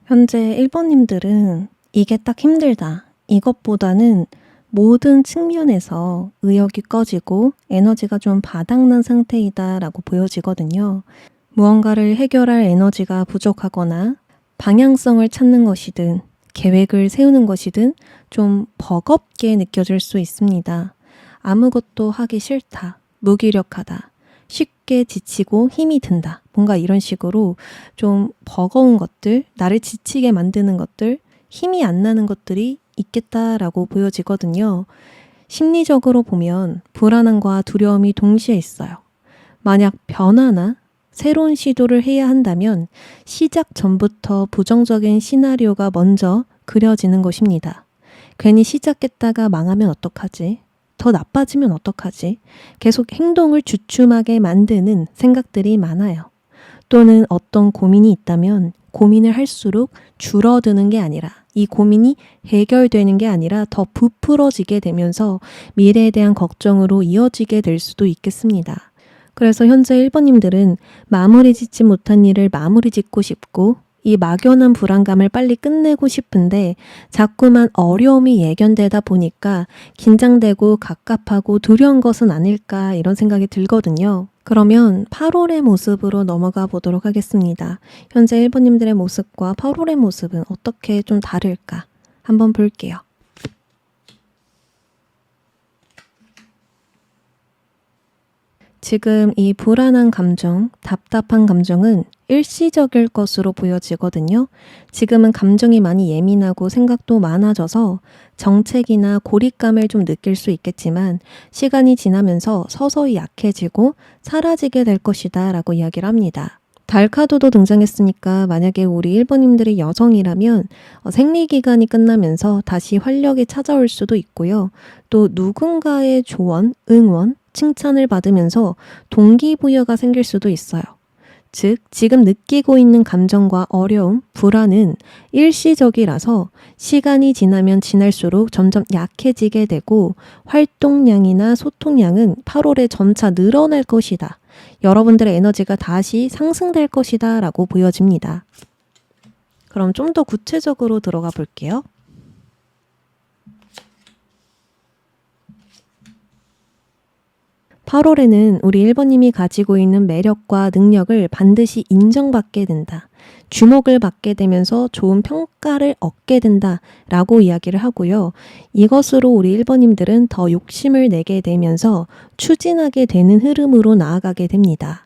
현재 1번님들은 이게 딱 힘들다. 이것보다는 모든 측면에서 의욕이 꺼지고 에너지가 좀 바닥난 상태이다 라고 보여지거든요. 무언가를 해결할 에너지가 부족하거나 방향성을 찾는 것이든 계획을 세우는 것이든 좀 버겁게 느껴질 수 있습니다. 아무것도 하기 싫다. 무기력하다. 쉽게 지치고 힘이 든다. 뭔가 이런 식으로 좀 버거운 것들, 나를 지치게 만드는 것들, 힘이 안 나는 것들이 있겠다라고 보여지거든요. 심리적으로 보면 불안함과 두려움이 동시에 있어요. 만약 변화나 새로운 시도를 해야 한다면 시작 전부터 부정적인 시나리오가 먼저 그려지는 것입니다. 괜히 시작했다가 망하면 어떡하지? 더 나빠지면 어떡하지? 계속 행동을 주춤하게 만드는 생각들이 많아요. 또는 어떤 고민이 있다면 고민을 할수록 줄어드는 게 아니라 이 고민이 해결되는 게 아니라 더 부풀어지게 되면서 미래에 대한 걱정으로 이어지게 될 수도 있겠습니다. 그래서 현재 1번님들은 마무리 짓지 못한 일을 마무리 짓고 싶고 이 막연한 불안감을 빨리 끝내고 싶은데 자꾸만 어려움이 예견되다 보니까 긴장되고 갑갑하고 두려운 것은 아닐까 이런 생각이 들거든요. 그러면 8월의 모습으로 넘어가 보도록 하겠습니다. 현재 1번님들의 모습과 8월의 모습은 어떻게 좀 다를까 한번 볼게요. 지금 이 불안한 감정, 답답한 감정은 일시적일 것으로 보여지거든요. 지금은 감정이 많이 예민하고 생각도 많아져서 정체기나 고립감을 좀 느낄 수 있겠지만 시간이 지나면서 서서히 약해지고 사라지게 될 것이다 라고 이야기를 합니다. 달카드도 등장했으니까 만약에 우리 1번님들이 여성이라면 생리기간이 끝나면서 다시 활력이 찾아올 수도 있고요. 또 누군가의 조언, 응원, 칭찬을 받으면서 동기부여가 생길 수도 있어요. 즉, 지금 느끼고 있는 감정과 어려움, 불안은 일시적이라서 시간이 지나면 지날수록 점점 약해지게 되고 활동량이나 소통량은 8월에 점차 늘어날 것이다. 여러분들의 에너지가 다시 상승될 것이다 라고 보여집니다. 그럼 좀 더 구체적으로 들어가 볼게요. (8월에는) 우리 1번님이 가지고 있는 매력과 능력을 반드시 인정받게 된다. 주목을 받게 되면서 좋은 평가를 얻게 된다 라고 이야기를 하고요. 이것으로 우리 1번님들은 더 욕심을 내게 되면서 추진하게 되는 흐름으로 나아가게 됩니다.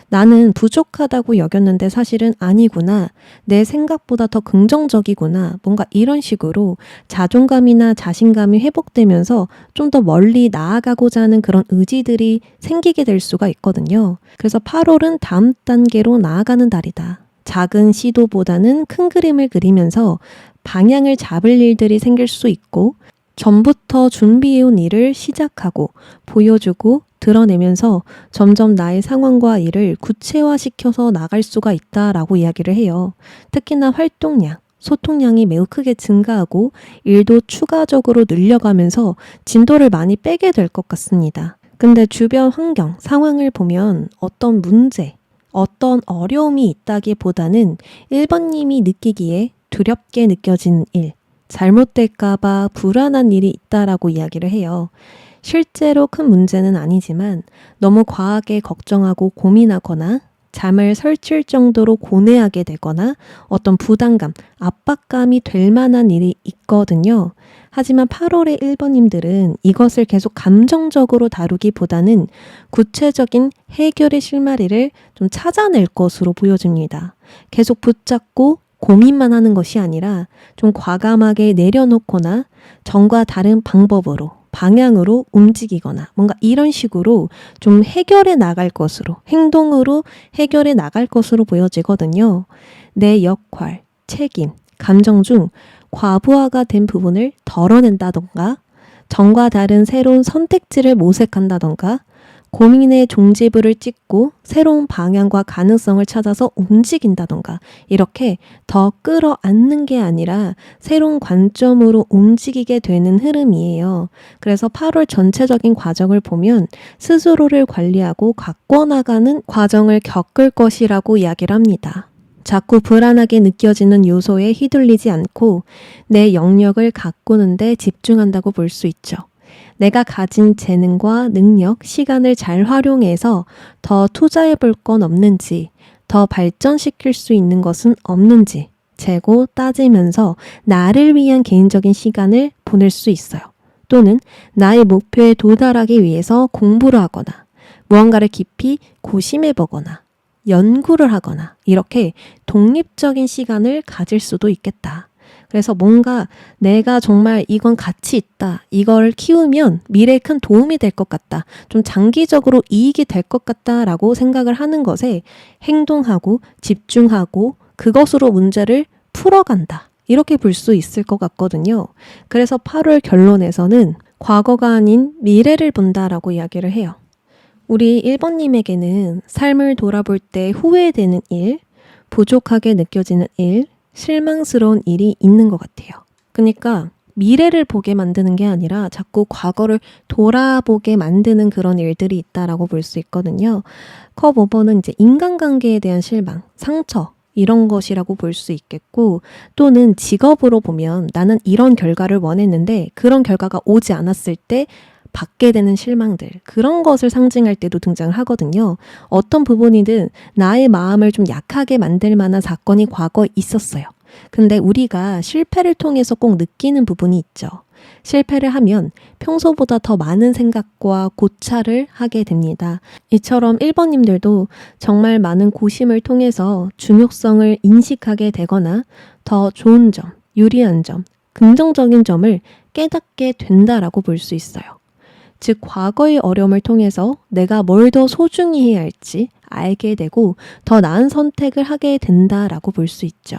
나는 부족하다고 여겼는데 사실은 아니구나. 내 생각보다 더 긍정적이구나. 뭔가 이런 식으로 자존감이나 자신감이 회복되면서 좀 더 멀리 나아가고자 하는 그런 의지들이 생기게 될 수가 있거든요. 그래서 8월은 다음 단계로 나아가는 달이다. 작은 시도보다는 큰 그림을 그리면서 방향을 잡을 일들이 생길 수 있고 전부터 준비해온 일을 시작하고 보여주고 드러내면서 점점 나의 상황과 일을 구체화시켜서 나갈 수가 있다라고 이야기를 해요. 특히나 활동량, 소통량이 매우 크게 증가하고 일도 추가적으로 늘려가면서 진도를 많이 빼게 될 것 같습니다. 근데 주변 환경, 상황을 보면 어떤 문제, 어떤 어려움이 있다기보다는 1번님이 느끼기에 두렵게 느껴지는 일, 잘못될까봐 불안한 일이 있다라고 이야기를 해요. 실제로 큰 문제는 아니지만 너무 과하게 걱정하고 고민하거나 잠을 설칠 정도로 고뇌하게 되거나 어떤 부담감, 압박감이 될 만한 일이 있거든요. 하지만 8월의 1번님들은 이것을 계속 감정적으로 다루기보다는 구체적인 해결의 실마리를 좀 찾아낼 것으로 보여집니다. 계속 붙잡고 고민만 하는 것이 아니라 좀 과감하게 내려놓거나 전과 다른 방법으로 방향으로 움직이거나 뭔가 이런 식으로 좀 해결해 나갈 것으로 행동으로 해결해 나갈 것으로 보여지거든요. 내 역할, 책임, 감정 중 과부하가 된 부분을 덜어낸다던가 전과 다른 새로운 선택지를 모색한다던가 고민의 종지부를 찍고 새로운 방향과 가능성을 찾아서 움직인다던가 이렇게 더 끌어안는 게 아니라 새로운 관점으로 움직이게 되는 흐름이에요. 그래서 8월 전체적인 과정을 보면 스스로를 관리하고 가꿔나가는 과정을 겪을 것이라고 이야기를 합니다. 자꾸 불안하게 느껴지는 요소에 휘둘리지 않고 내 영역을 가꾸는 데 집중한다고 볼 수 있죠. 내가 가진 재능과 능력, 시간을 잘 활용해서 더 투자해 볼 건 없는지, 더 발전시킬 수 있는 것은 없는지 재고 따지면서 나를 위한 개인적인 시간을 보낼 수 있어요. 또는 나의 목표에 도달하기 위해서 공부를 하거나 무언가를 깊이 고심해 보거나 연구를 하거나 이렇게 독립적인 시간을 가질 수도 있겠다. 그래서 뭔가 내가 정말 이건 가치 있다. 이걸 키우면 미래에 큰 도움이 될 것 같다. 좀 장기적으로 이익이 될 것 같다라고 생각을 하는 것에 행동하고 집중하고 그것으로 문제를 풀어간다. 이렇게 볼 수 있을 것 같거든요. 그래서 8월 결론에서는 과거가 아닌 미래를 본다라고 이야기를 해요. 우리 1번님에게는 삶을 돌아볼 때 후회되는 일, 부족하게 느껴지는 일, 실망스러운 일이 있는 것 같아요. 그러니까 미래를 보게 만드는 게 아니라 자꾸 과거를 돌아보게 만드는 그런 일들이 있다라고 볼 수 있거든요. 컵 5번은 이제 인간관계에 대한 실망, 상처 이런 것이라고 볼 수 있겠고 또는 직업으로 보면 나는 이런 결과를 원했는데 그런 결과가 오지 않았을 때 받게 되는 실망들 그런 것을 상징할 때도 등장을 하거든요. 어떤 부분이든 나의 마음을 좀 약하게 만들 만한 사건이 과거에 있었어요. 근데 우리가 실패를 통해서 꼭 느끼는 부분이 있죠. 실패를 하면 평소보다 더 많은 생각과 고찰을 하게 됩니다. 이처럼 1번님들도 정말 많은 고심을 통해서 중요성을 인식하게 되거나 더 좋은 점, 유리한 점, 긍정적인 점을 깨닫게 된다라고 볼 수 있어요. 즉 과거의 어려움을 통해서 내가 뭘 더 소중히 해야 할지 알게 되고 더 나은 선택을 하게 된다라고 볼 수 있죠.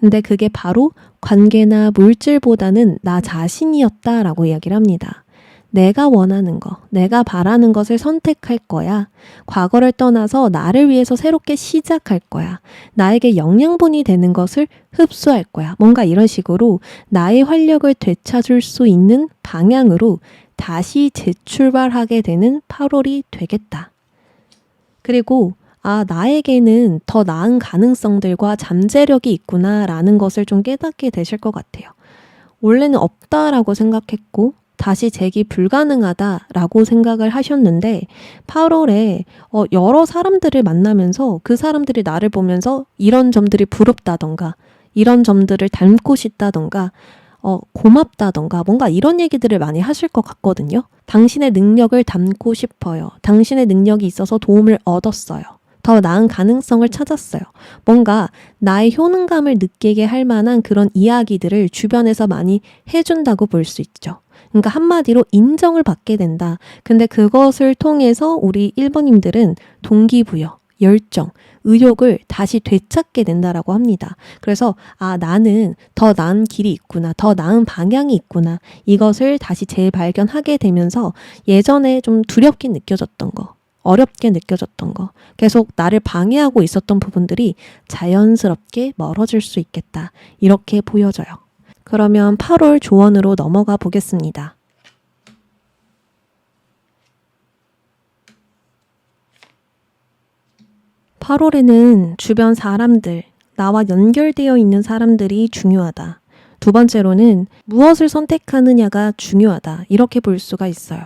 근데 그게 바로 관계나 물질보다는 나 자신이었다라고 이야기를 합니다. 내가 원하는 거, 내가 바라는 것을 선택할 거야. 과거를 떠나서 나를 위해서 새롭게 시작할 거야. 나에게 영양분이 되는 것을 흡수할 거야. 뭔가 이런 식으로 나의 활력을 되찾을 수 있는 방향으로 다시 재출발하게 되는 8월이 되겠다. 그리고 나에게는 더 나은 가능성들과 잠재력이 있구나라는 것을 좀 깨닫게 되실 것 같아요. 원래는 없다라고 생각했고 다시 재기 불가능하다라고 생각을 하셨는데 8월에 여러 사람들을 만나면서 그 사람들이 나를 보면서 이런 점들이 부럽다던가 이런 점들을 닮고 싶다던가 고맙다던가 뭔가 이런 얘기들을 많이 하실 것 같거든요. 당신의 능력을 닮고 싶어요. 당신의 능력이 있어서 도움을 얻었어요. 더 나은 가능성을 찾았어요. 뭔가 나의 효능감을 느끼게 할 만한 그런 이야기들을 주변에서 많이 해준다고 볼 수 있죠. 그러니까 한마디로 인정을 받게 된다. 근데 그것을 통해서 우리 1번님들은 동기부여, 열정, 의욕을 다시 되찾게 된다라고 합니다. 그래서 나는 더 나은 길이 있구나. 더 나은 방향이 있구나. 이것을 다시 재발견하게 되면서 예전에 좀 두렵게 느껴졌던 거, 어렵게 느껴졌던 거, 계속 나를 방해하고 있었던 부분들이 자연스럽게 멀어질 수 있겠다. 이렇게 보여져요. 그러면 8월 조언으로 넘어가 보겠습니다. 8월에는 주변 사람들, 나와 연결되어 있는 사람들이 중요하다. 두 번째로는 무엇을 선택하느냐가 중요하다. 이렇게 볼 수가 있어요.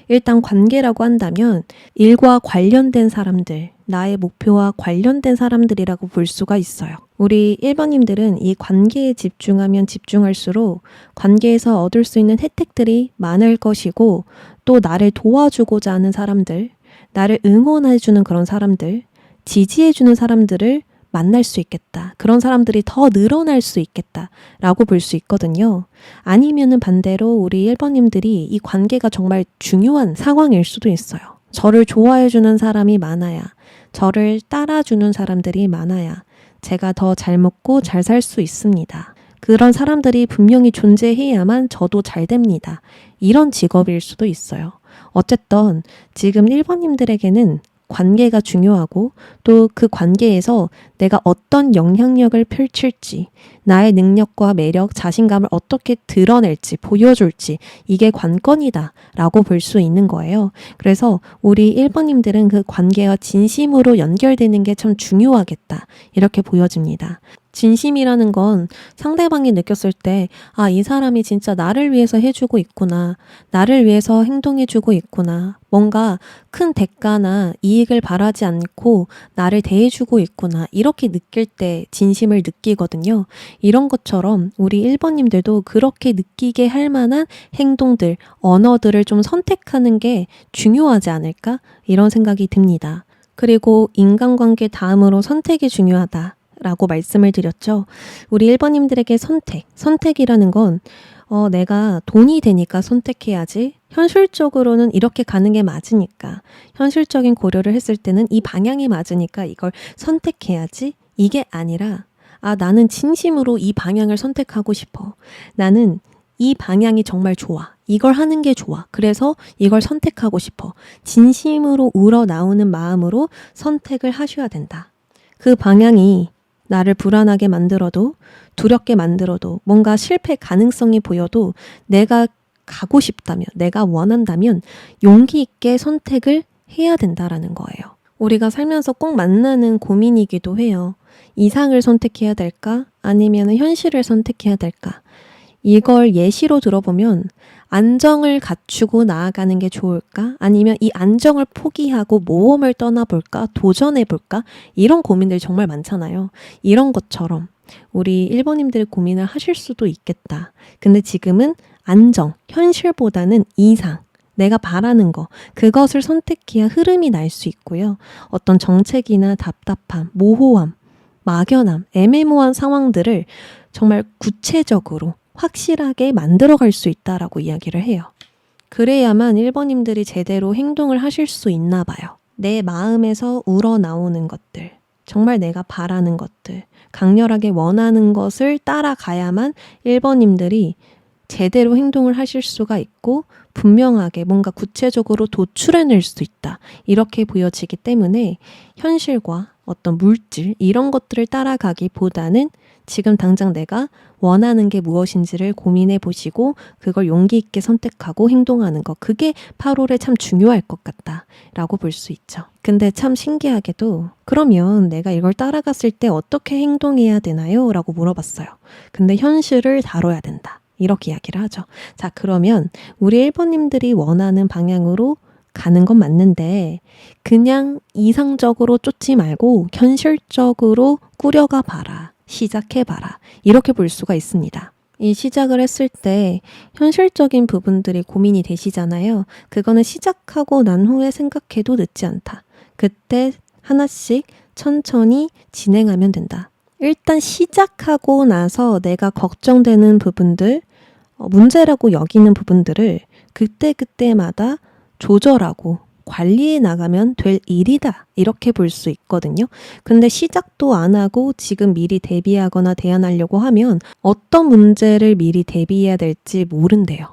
일단 관계라고 한다면 일과 관련된 사람들, 나의 목표와 관련된 사람들이라고 볼 수가 있어요. 우리 1번님들은 이 관계에 집중하면 집중할수록 관계에서 얻을 수 있는 혜택들이 많을 것이고 또 나를 도와주고자 하는 사람들, 나를 응원해주는 그런 사람들, 지지해주는 사람들을 만날 수 있겠다. 그런 사람들이 더 늘어날 수 있겠다라고 볼 수 있거든요. 아니면은 반대로 우리 1번님들이 이 관계가 정말 중요한 상황일 수도 있어요. 저를 좋아해주는 사람이 많아야, 저를 따라주는 사람들이 많아야 제가 더 잘 먹고 잘 살 수 있습니다. 그런 사람들이 분명히 존재해야만 저도 잘 됩니다. 이런 직업일 수도 있어요. 어쨌든 지금 1번님들에게는 관계가 중요하고 또 그 관계에서 내가 어떤 영향력을 펼칠지, 나의 능력과 매력, 자신감을 어떻게 드러낼지, 보여줄지 이게 관건이다 라고 볼 수 있는 거예요. 그래서 우리 1번님들은 그 관계와 진심으로 연결되는 게 참 중요하겠다 이렇게 보여집니다. 진심이라는 건 상대방이 느꼈을 때, 아, 이 사람이 진짜 나를 위해서 해주고 있구나. 나를 위해서 행동해주고 있구나. 뭔가 큰 대가나 이익을 바라지 않고 나를 대해주고 있구나. 이렇게 느낄 때 진심을 느끼거든요. 이런 것처럼 우리 1번님들도 그렇게 느끼게 할 만한 행동들, 언어들을 좀 선택하는 게 중요하지 않을까? 이런 생각이 듭니다. 그리고 인간관계 다음으로 선택이 중요하다. 라고 말씀을 드렸죠. 우리 1번님들에게 선택이라는 건 내가 돈이 되니까 선택해야지. 현실적으로는 이렇게 가는 게 맞으니까. 현실적인 고려를 했을 때는 이 방향이 맞으니까 이걸 선택해야지. 이게 아니라 나는 진심으로 이 방향을 선택하고 싶어. 나는 이 방향이 정말 좋아. 이걸 하는 게 좋아. 그래서 이걸 선택하고 싶어. 진심으로 우러나오는 마음으로 선택을 하셔야 된다. 그 방향이 나를 불안하게 만들어도 두렵게 만들어도 뭔가 실패 가능성이 보여도 내가 가고 싶다면 내가 원한다면 용기 있게 선택을 해야 된다라는 거예요. 우리가 살면서 꼭 만나는 고민이기도 해요. 이상을 선택해야 될까? 아니면 현실을 선택해야 될까? 이걸 예시로 들어보면 안정을 갖추고 나아가는 게 좋을까? 아니면 이 안정을 포기하고 모험을 떠나볼까? 도전해볼까? 이런 고민들 정말 많잖아요. 이런 것처럼 우리 1번님들 고민을 하실 수도 있겠다. 근데 지금은 안정, 현실보다는 이상, 내가 바라는 거, 그것을 선택해야 흐름이 날 수 있고요. 어떤 정책이나 답답함, 모호함, 막연함, 애매모호한 상황들을 정말 구체적으로 확실하게 만들어갈 수 있다라고 이야기를 해요. 그래야만 1번님들이 제대로 행동을 하실 수 있나 봐요. 내 마음에서 우러나오는 것들, 정말 내가 바라는 것들, 강렬하게 원하는 것을 따라가야만 1번님들이 제대로 행동을 하실 수가 있고 분명하게 뭔가 구체적으로 도출해낼 수 있다. 이렇게 보여지기 때문에 현실과 어떤 물질 이런 것들을 따라가기보다는 지금 당장 내가 원하는 게 무엇인지를 고민해 보시고 그걸 용기 있게 선택하고 행동하는 것, 그게 8월에 참 중요할 것 같다라고 볼 수 있죠. 근데 참 신기하게도 그러면 내가 이걸 따라갔을 때 어떻게 행동해야 되나요? 라고 물어봤어요. 근데 현실을 다뤄야 된다. 이렇게 이야기를 하죠. 자, 그러면 우리 1번님들이 원하는 방향으로 가는 건 맞는데 그냥 이상적으로 쫓지 말고 현실적으로 꾸려가 봐라. 시작해봐라. 이렇게 볼 수가 있습니다. 이 시작을 했을 때 현실적인 부분들이 고민이 되시잖아요. 그거는 시작하고 난 후에 생각해도 늦지 않다. 그때 하나씩 천천히 진행하면 된다. 일단 시작하고 나서 내가 걱정되는 부분들, 문제라고 여기는 부분들을 그때그때마다 조절하고 관리해 나가면 될 일이다. 이렇게 볼 수 있거든요. 근데 시작도 안 하고 지금 미리 대비하거나 대안하려고 하면 어떤 문제를 미리 대비해야 될지 모른대요.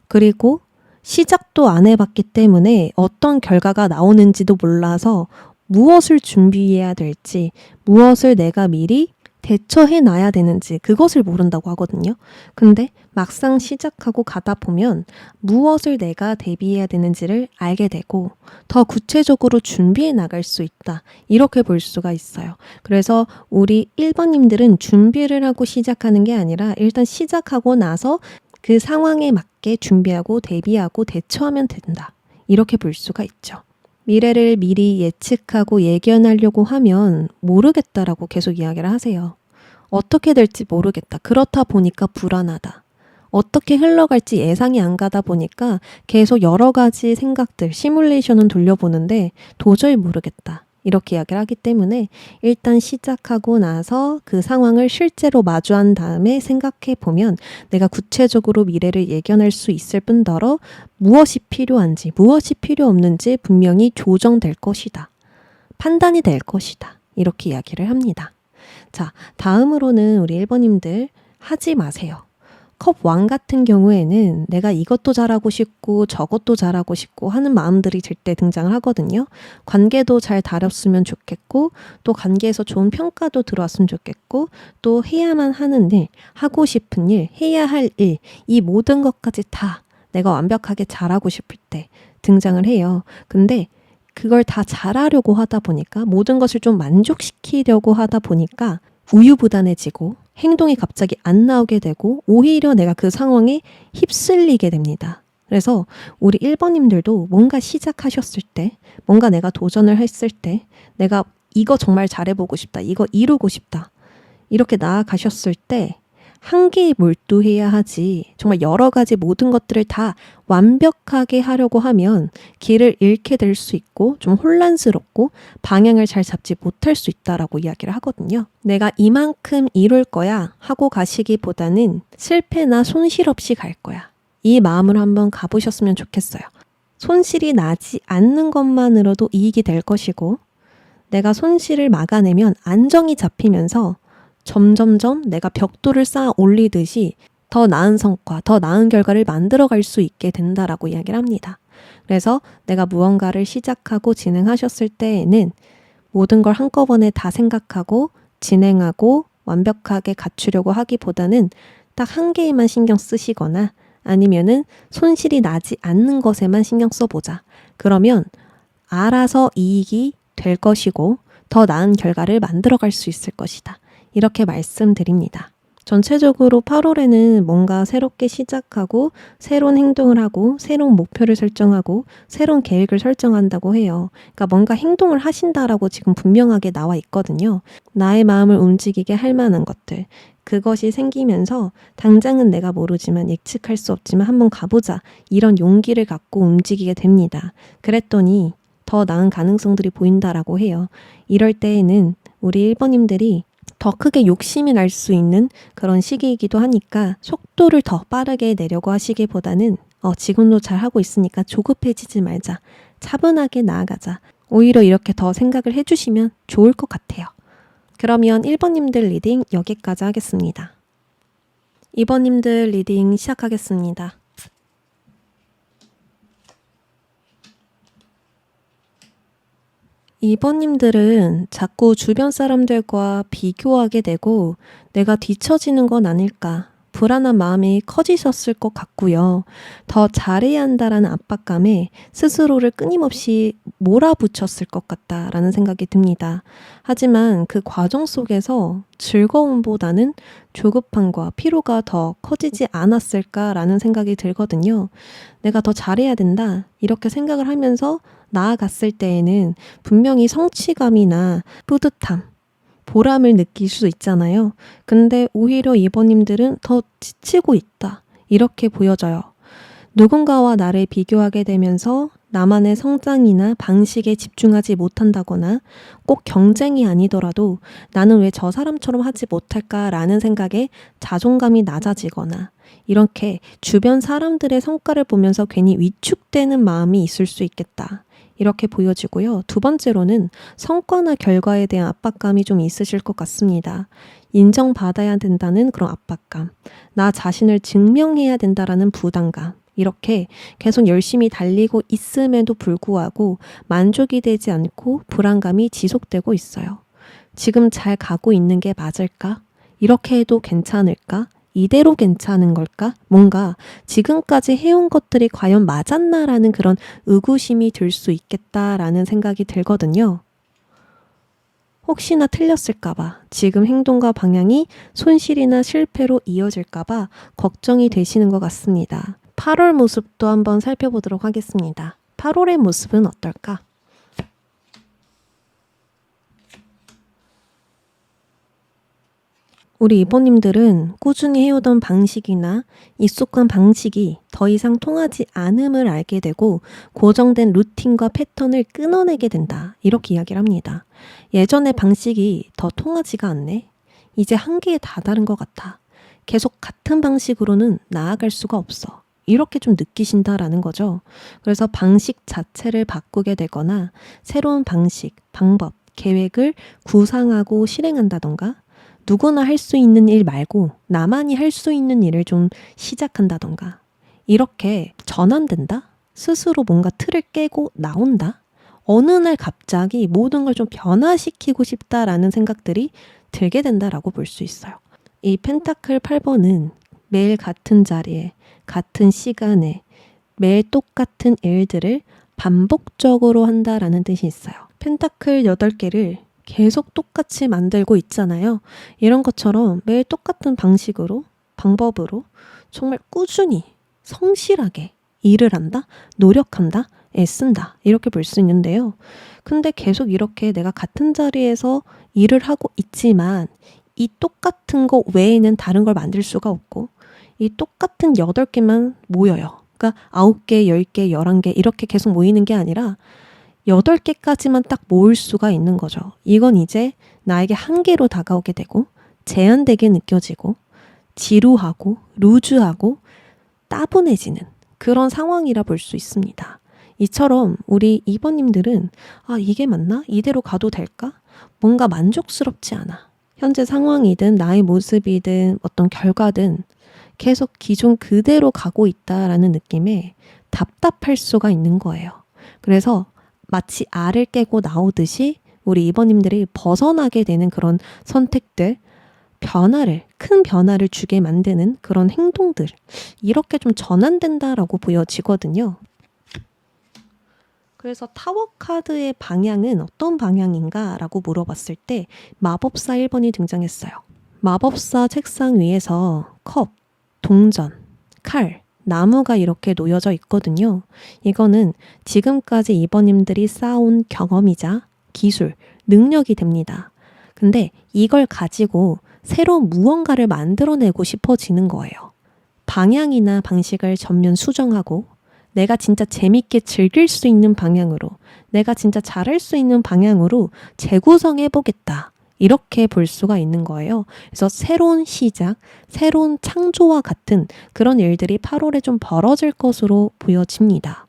그리고 시작도 안 해봤기 때문에 어떤 결과가 나오는지도 몰라서 무엇을 준비해야 될지, 무엇을 내가 미리 대처해 놔야 되는지 그것을 모른다고 하거든요. 근데 막상 시작하고 가다 보면 무엇을 내가 대비해야 되는지를 알게 되고 더 구체적으로 준비해 나갈 수 있다. 이렇게 볼 수가 있어요. 그래서 우리 1번님들은 준비를 하고 시작하는 게 아니라 일단 시작하고 나서 그 상황에 맞게 준비하고 대비하고 대처하면 된다. 이렇게 볼 수가 있죠. 미래를 미리 예측하고 예견하려고 하면 모르겠다라고 계속 이야기를 하세요. 어떻게 될지 모르겠다. 그렇다 보니까 불안하다. 어떻게 흘러갈지 예상이 안 가다 보니까 계속 여러 가지 생각들, 시뮬레이션은 돌려보는데 도저히 모르겠다. 이렇게 이야기를 하기 때문에 일단 시작하고 나서 그 상황을 실제로 마주한 다음에 생각해 보면 내가 구체적으로 미래를 예견할 수 있을 뿐더러 무엇이 필요한지, 무엇이 필요 없는지 분명히 조정될 것이다. 판단이 될 것이다. 이렇게 이야기를 합니다. 자, 다음으로는 우리 1번님들 하지 마세요. 컵 왕 같은 경우에는 내가 이것도 잘하고 싶고 저것도 잘하고 싶고 하는 마음들이 들 때 등장을 하거든요. 관계도 잘 다뤘으면 좋겠고 또 관계에서 좋은 평가도 들어왔으면 좋겠고 또 해야만 하는 일, 하고 싶은 일, 해야 할 일, 이 모든 것까지 다 내가 완벽하게 잘하고 싶을 때 등장을 해요. 근데 그걸 다 잘하려고 하다 보니까 모든 것을 좀 만족시키려고 하다 보니까 우유부단해지고 행동이 갑자기 안 나오게 되고 오히려 내가 그 상황에 휩쓸리게 됩니다. 그래서 우리 1번님들도 뭔가 시작하셨을 때, 뭔가 내가 도전을 했을 때, 내가 이거 정말 잘해보고 싶다, 이거 이루고 싶다, 이렇게 나아가셨을 때 한계에 몰두해야 하지 정말 여러 가지 모든 것들을 다 완벽하게 하려고 하면 길을 잃게 될 수 있고 좀 혼란스럽고 방향을 잘 잡지 못할 수 있다라고 이야기를 하거든요. 내가 이만큼 이룰 거야 하고 가시기보다는 실패나 손실 없이 갈 거야. 이 마음으로 한번 가보셨으면 좋겠어요. 손실이 나지 않는 것만으로도 이익이 될 것이고 내가 손실을 막아내면 안정이 잡히면서 점점점 내가 벽돌을 쌓아 올리듯이 더 나은 성과, 더 나은 결과를 만들어갈 수 있게 된다라고 이야기를 합니다. 그래서 내가 무언가를 시작하고 진행하셨을 때에는 모든 걸 한꺼번에 다 생각하고 진행하고 완벽하게 갖추려고 하기보다는 딱 한 개에만 신경 쓰시거나 아니면은 손실이 나지 않는 것에만 신경 써보자. 그러면 알아서 이익이 될 것이고 더 나은 결과를 만들어갈 수 있을 것이다. 이렇게 말씀드립니다. 전체적으로 8월에는 뭔가 새롭게 시작하고 새로운 행동을 하고 새로운 목표를 설정하고 새로운 계획을 설정한다고 해요. 그러니까 뭔가 행동을 하신다라고 지금 분명하게 나와 있거든요. 나의 마음을 움직이게 할 만한 것들. 그것이 생기면서 당장은 내가 모르지만 예측할 수 없지만 한번 가보자. 이런 용기를 갖고 움직이게 됩니다. 그랬더니 더 나은 가능성들이 보인다라고 해요. 이럴 때에는 우리 1번님들이 더 크게 욕심이 날 수 있는 그런 시기이기도 하니까 속도를 더 빠르게 내려고 하시기보다는 지금도 잘하고 있으니까 조급해지지 말자. 차분하게 나아가자. 오히려 이렇게 더 생각을 해주시면 좋을 것 같아요. 그러면 1번님들 리딩 여기까지 하겠습니다. 2번님들 리딩 시작하겠습니다. 2번님들은 자꾸 주변 사람들과 비교하게 되고 내가 뒤처지는 건 아닐까 불안한 마음이 커지셨을 것 같고요. 더 잘해야 한다라는 압박감에 스스로를 끊임없이 몰아붙였을 것 같다라는 생각이 듭니다. 하지만 그 과정 속에서 즐거움보다는 조급함과 피로가 더 커지지 않았을까라는 생각이 들거든요. 내가 더 잘해야 된다 이렇게 생각을 하면서 나아갔을 때에는 분명히 성취감이나 뿌듯함, 보람을 느낄 수 있잖아요. 근데 오히려 2번님들은 더 지치고 있다. 이렇게 보여져요. 누군가와 나를 비교하게 되면서 나만의 성장이나 방식에 집중하지 못한다거나 꼭 경쟁이 아니더라도 나는 왜 저 사람처럼 하지 못할까라는 생각에 자존감이 낮아지거나 이렇게 주변 사람들의 성과를 보면서 괜히 위축되는 마음이 있을 수 있겠다. 이렇게 보여지고요. 두 번째로는 성과나 결과에 대한 압박감이 좀 있으실 것 같습니다. 인정받아야 된다는 그런 압박감, 나 자신을 증명해야 된다라는 부담감, 이렇게 계속 열심히 달리고 있음에도 불구하고 만족이 되지 않고 불안감이 지속되고 있어요. 지금 잘 가고 있는 게 맞을까? 이렇게 해도 괜찮을까? 이대로 괜찮은 걸까? 뭔가 지금까지 해온 것들이 과연 맞았나라는 그런 의구심이 들 수 있겠다라는 생각이 들거든요. 혹시나 틀렸을까봐, 지금 행동과 방향이 손실이나 실패로 이어질까봐 걱정이 되시는 것 같습니다. 8월 모습도 한번 살펴보도록 하겠습니다. 8월의 모습은 어떨까? 우리 2번님들은 꾸준히 해오던 방식이나 익숙한 방식이 더 이상 통하지 않음을 알게 되고 고정된 루틴과 패턴을 끊어내게 된다. 이렇게 이야기를 합니다. 예전의 방식이 더 통하지가 않네. 이제 한계에 다다른 것 같아. 계속 같은 방식으로는 나아갈 수가 없어. 이렇게 좀 느끼신다라는 거죠. 그래서 방식 자체를 바꾸게 되거나 새로운 방식, 방법, 계획을 구상하고 실행한다던가 누구나 할 수 있는 일 말고 나만이 할 수 있는 일을 좀 시작한다던가 이렇게 전환된다? 스스로 뭔가 틀을 깨고 나온다? 어느 날 갑자기 모든 걸 좀 변화시키고 싶다라는 생각들이 들게 된다라고 볼 수 있어요. 이 펜타클 8번은 매일 같은 자리에, 같은 시간에, 매일 똑같은 일들을 반복적으로 한다라는 뜻이 있어요. 펜타클 8개를 계속 똑같이 만들고 있잖아요. 이런 것처럼 매일 똑같은 방식으로, 방법으로 정말 꾸준히, 성실하게 일을 한다, 노력한다, 애쓴다 이렇게 볼 수 있는데요. 근데 계속 이렇게 내가 같은 자리에서 일을 하고 있지만 이 똑같은 거 외에는 다른 걸 만들 수가 없고 이 똑같은 8개만 모여요. 그러니까 9개, 10개, 11개 이렇게 계속 모이는 게 아니라 8개까지만 딱 모을 수가 있는 거죠. 이건 이제 나에게 한계로 다가오게 되고 제한되게 느껴지고 지루하고 루즈하고 따분해지는 그런 상황이라 볼 수 있습니다. 이처럼 우리 2번님들은 이게 맞나? 이대로 가도 될까? 뭔가 만족스럽지 않아. 현재 상황이든 나의 모습이든 어떤 결과든 계속 기존 그대로 가고 있다라는 느낌에 답답할 수가 있는 거예요. 그래서 마치 알을 깨고 나오듯이 우리 2번님들이 벗어나게 되는 그런 선택들, 큰 변화를 주게 만드는 그런 행동들, 이렇게 좀 전환된다라고 보여지거든요. 그래서 타워 카드의 방향은 어떤 방향인가 라고 물어봤을 때 마법사 1번이 등장했어요. 마법사 책상 위에서 컵, 동전, 칼, 나무가 이렇게 놓여져 있거든요. 이거는 지금까지 2번님들이 쌓아온 경험이자 기술, 능력이 됩니다. 근데 이걸 가지고 새로운 무언가를 만들어내고 싶어지는 거예요. 방향이나 방식을 전면 수정하고 내가 진짜 재밌게 즐길 수 있는 방향으로, 내가 진짜 잘할 수 있는 방향으로 재구성해보겠다. 이렇게 볼 수가 있는 거예요. 그래서 새로운 시작, 새로운 창조와 같은 그런 일들이 8월에 좀 벌어질 것으로 보여집니다.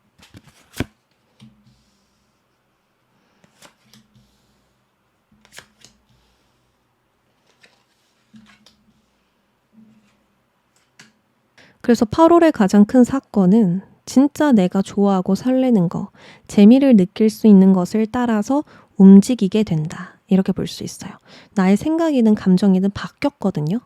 그래서 8월의 가장 큰 사건은 진짜 내가 좋아하고 설레는 거, 재미를 느낄 수 있는 것을 따라서 움직이게 된다. 이렇게 볼 수 있어요. 나의 생각이든 감정이든 바뀌었거든요.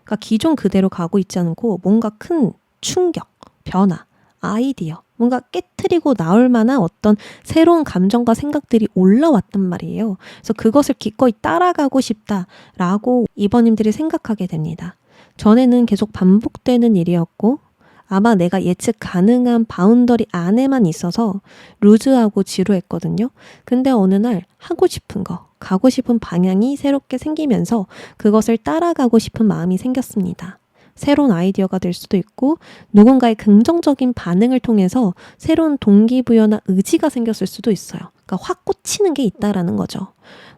그러니까 기존 그대로 가고 있지 않고 뭔가 큰 충격, 변화, 아이디어, 뭔가 깨트리고 나올 만한 어떤 새로운 감정과 생각들이 올라왔단 말이에요. 그래서 그것을 기꺼이 따라가고 싶다라고 2번님들이 생각하게 됩니다. 전에는 계속 반복되는 일이었고 아마 내가 예측 가능한 바운더리 안에만 있어서 루즈하고 지루했거든요. 근데 어느 날 하고 싶은 거, 가고 싶은 방향이 새롭게 생기면서 그것을 따라가고 싶은 마음이 생겼습니다. 새로운 아이디어가 될 수도 있고 누군가의 긍정적인 반응을 통해서 새로운 동기부여나 의지가 생겼을 수도 있어요. 그러니까 확 꽂히는 게 있다라는 거죠.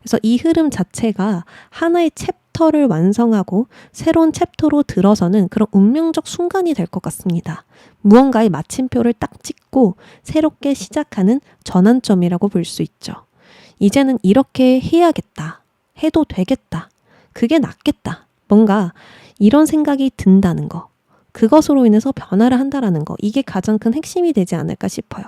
그래서 이 흐름 자체가 하나의 챕터를 완성하고 새로운 챕터로 들어서는 그런 운명적 순간이 될 것 같습니다. 무언가의 마침표를 딱 찍고 새롭게 시작하는 전환점이라고 볼 수 있죠. 이제는 이렇게 해야겠다. 해도 되겠다. 그게 낫겠다. 뭔가 이런 생각이 든다는 거. 그것으로 인해서 변화를 한다라는 거. 이게 가장 큰 핵심이 되지 않을까 싶어요.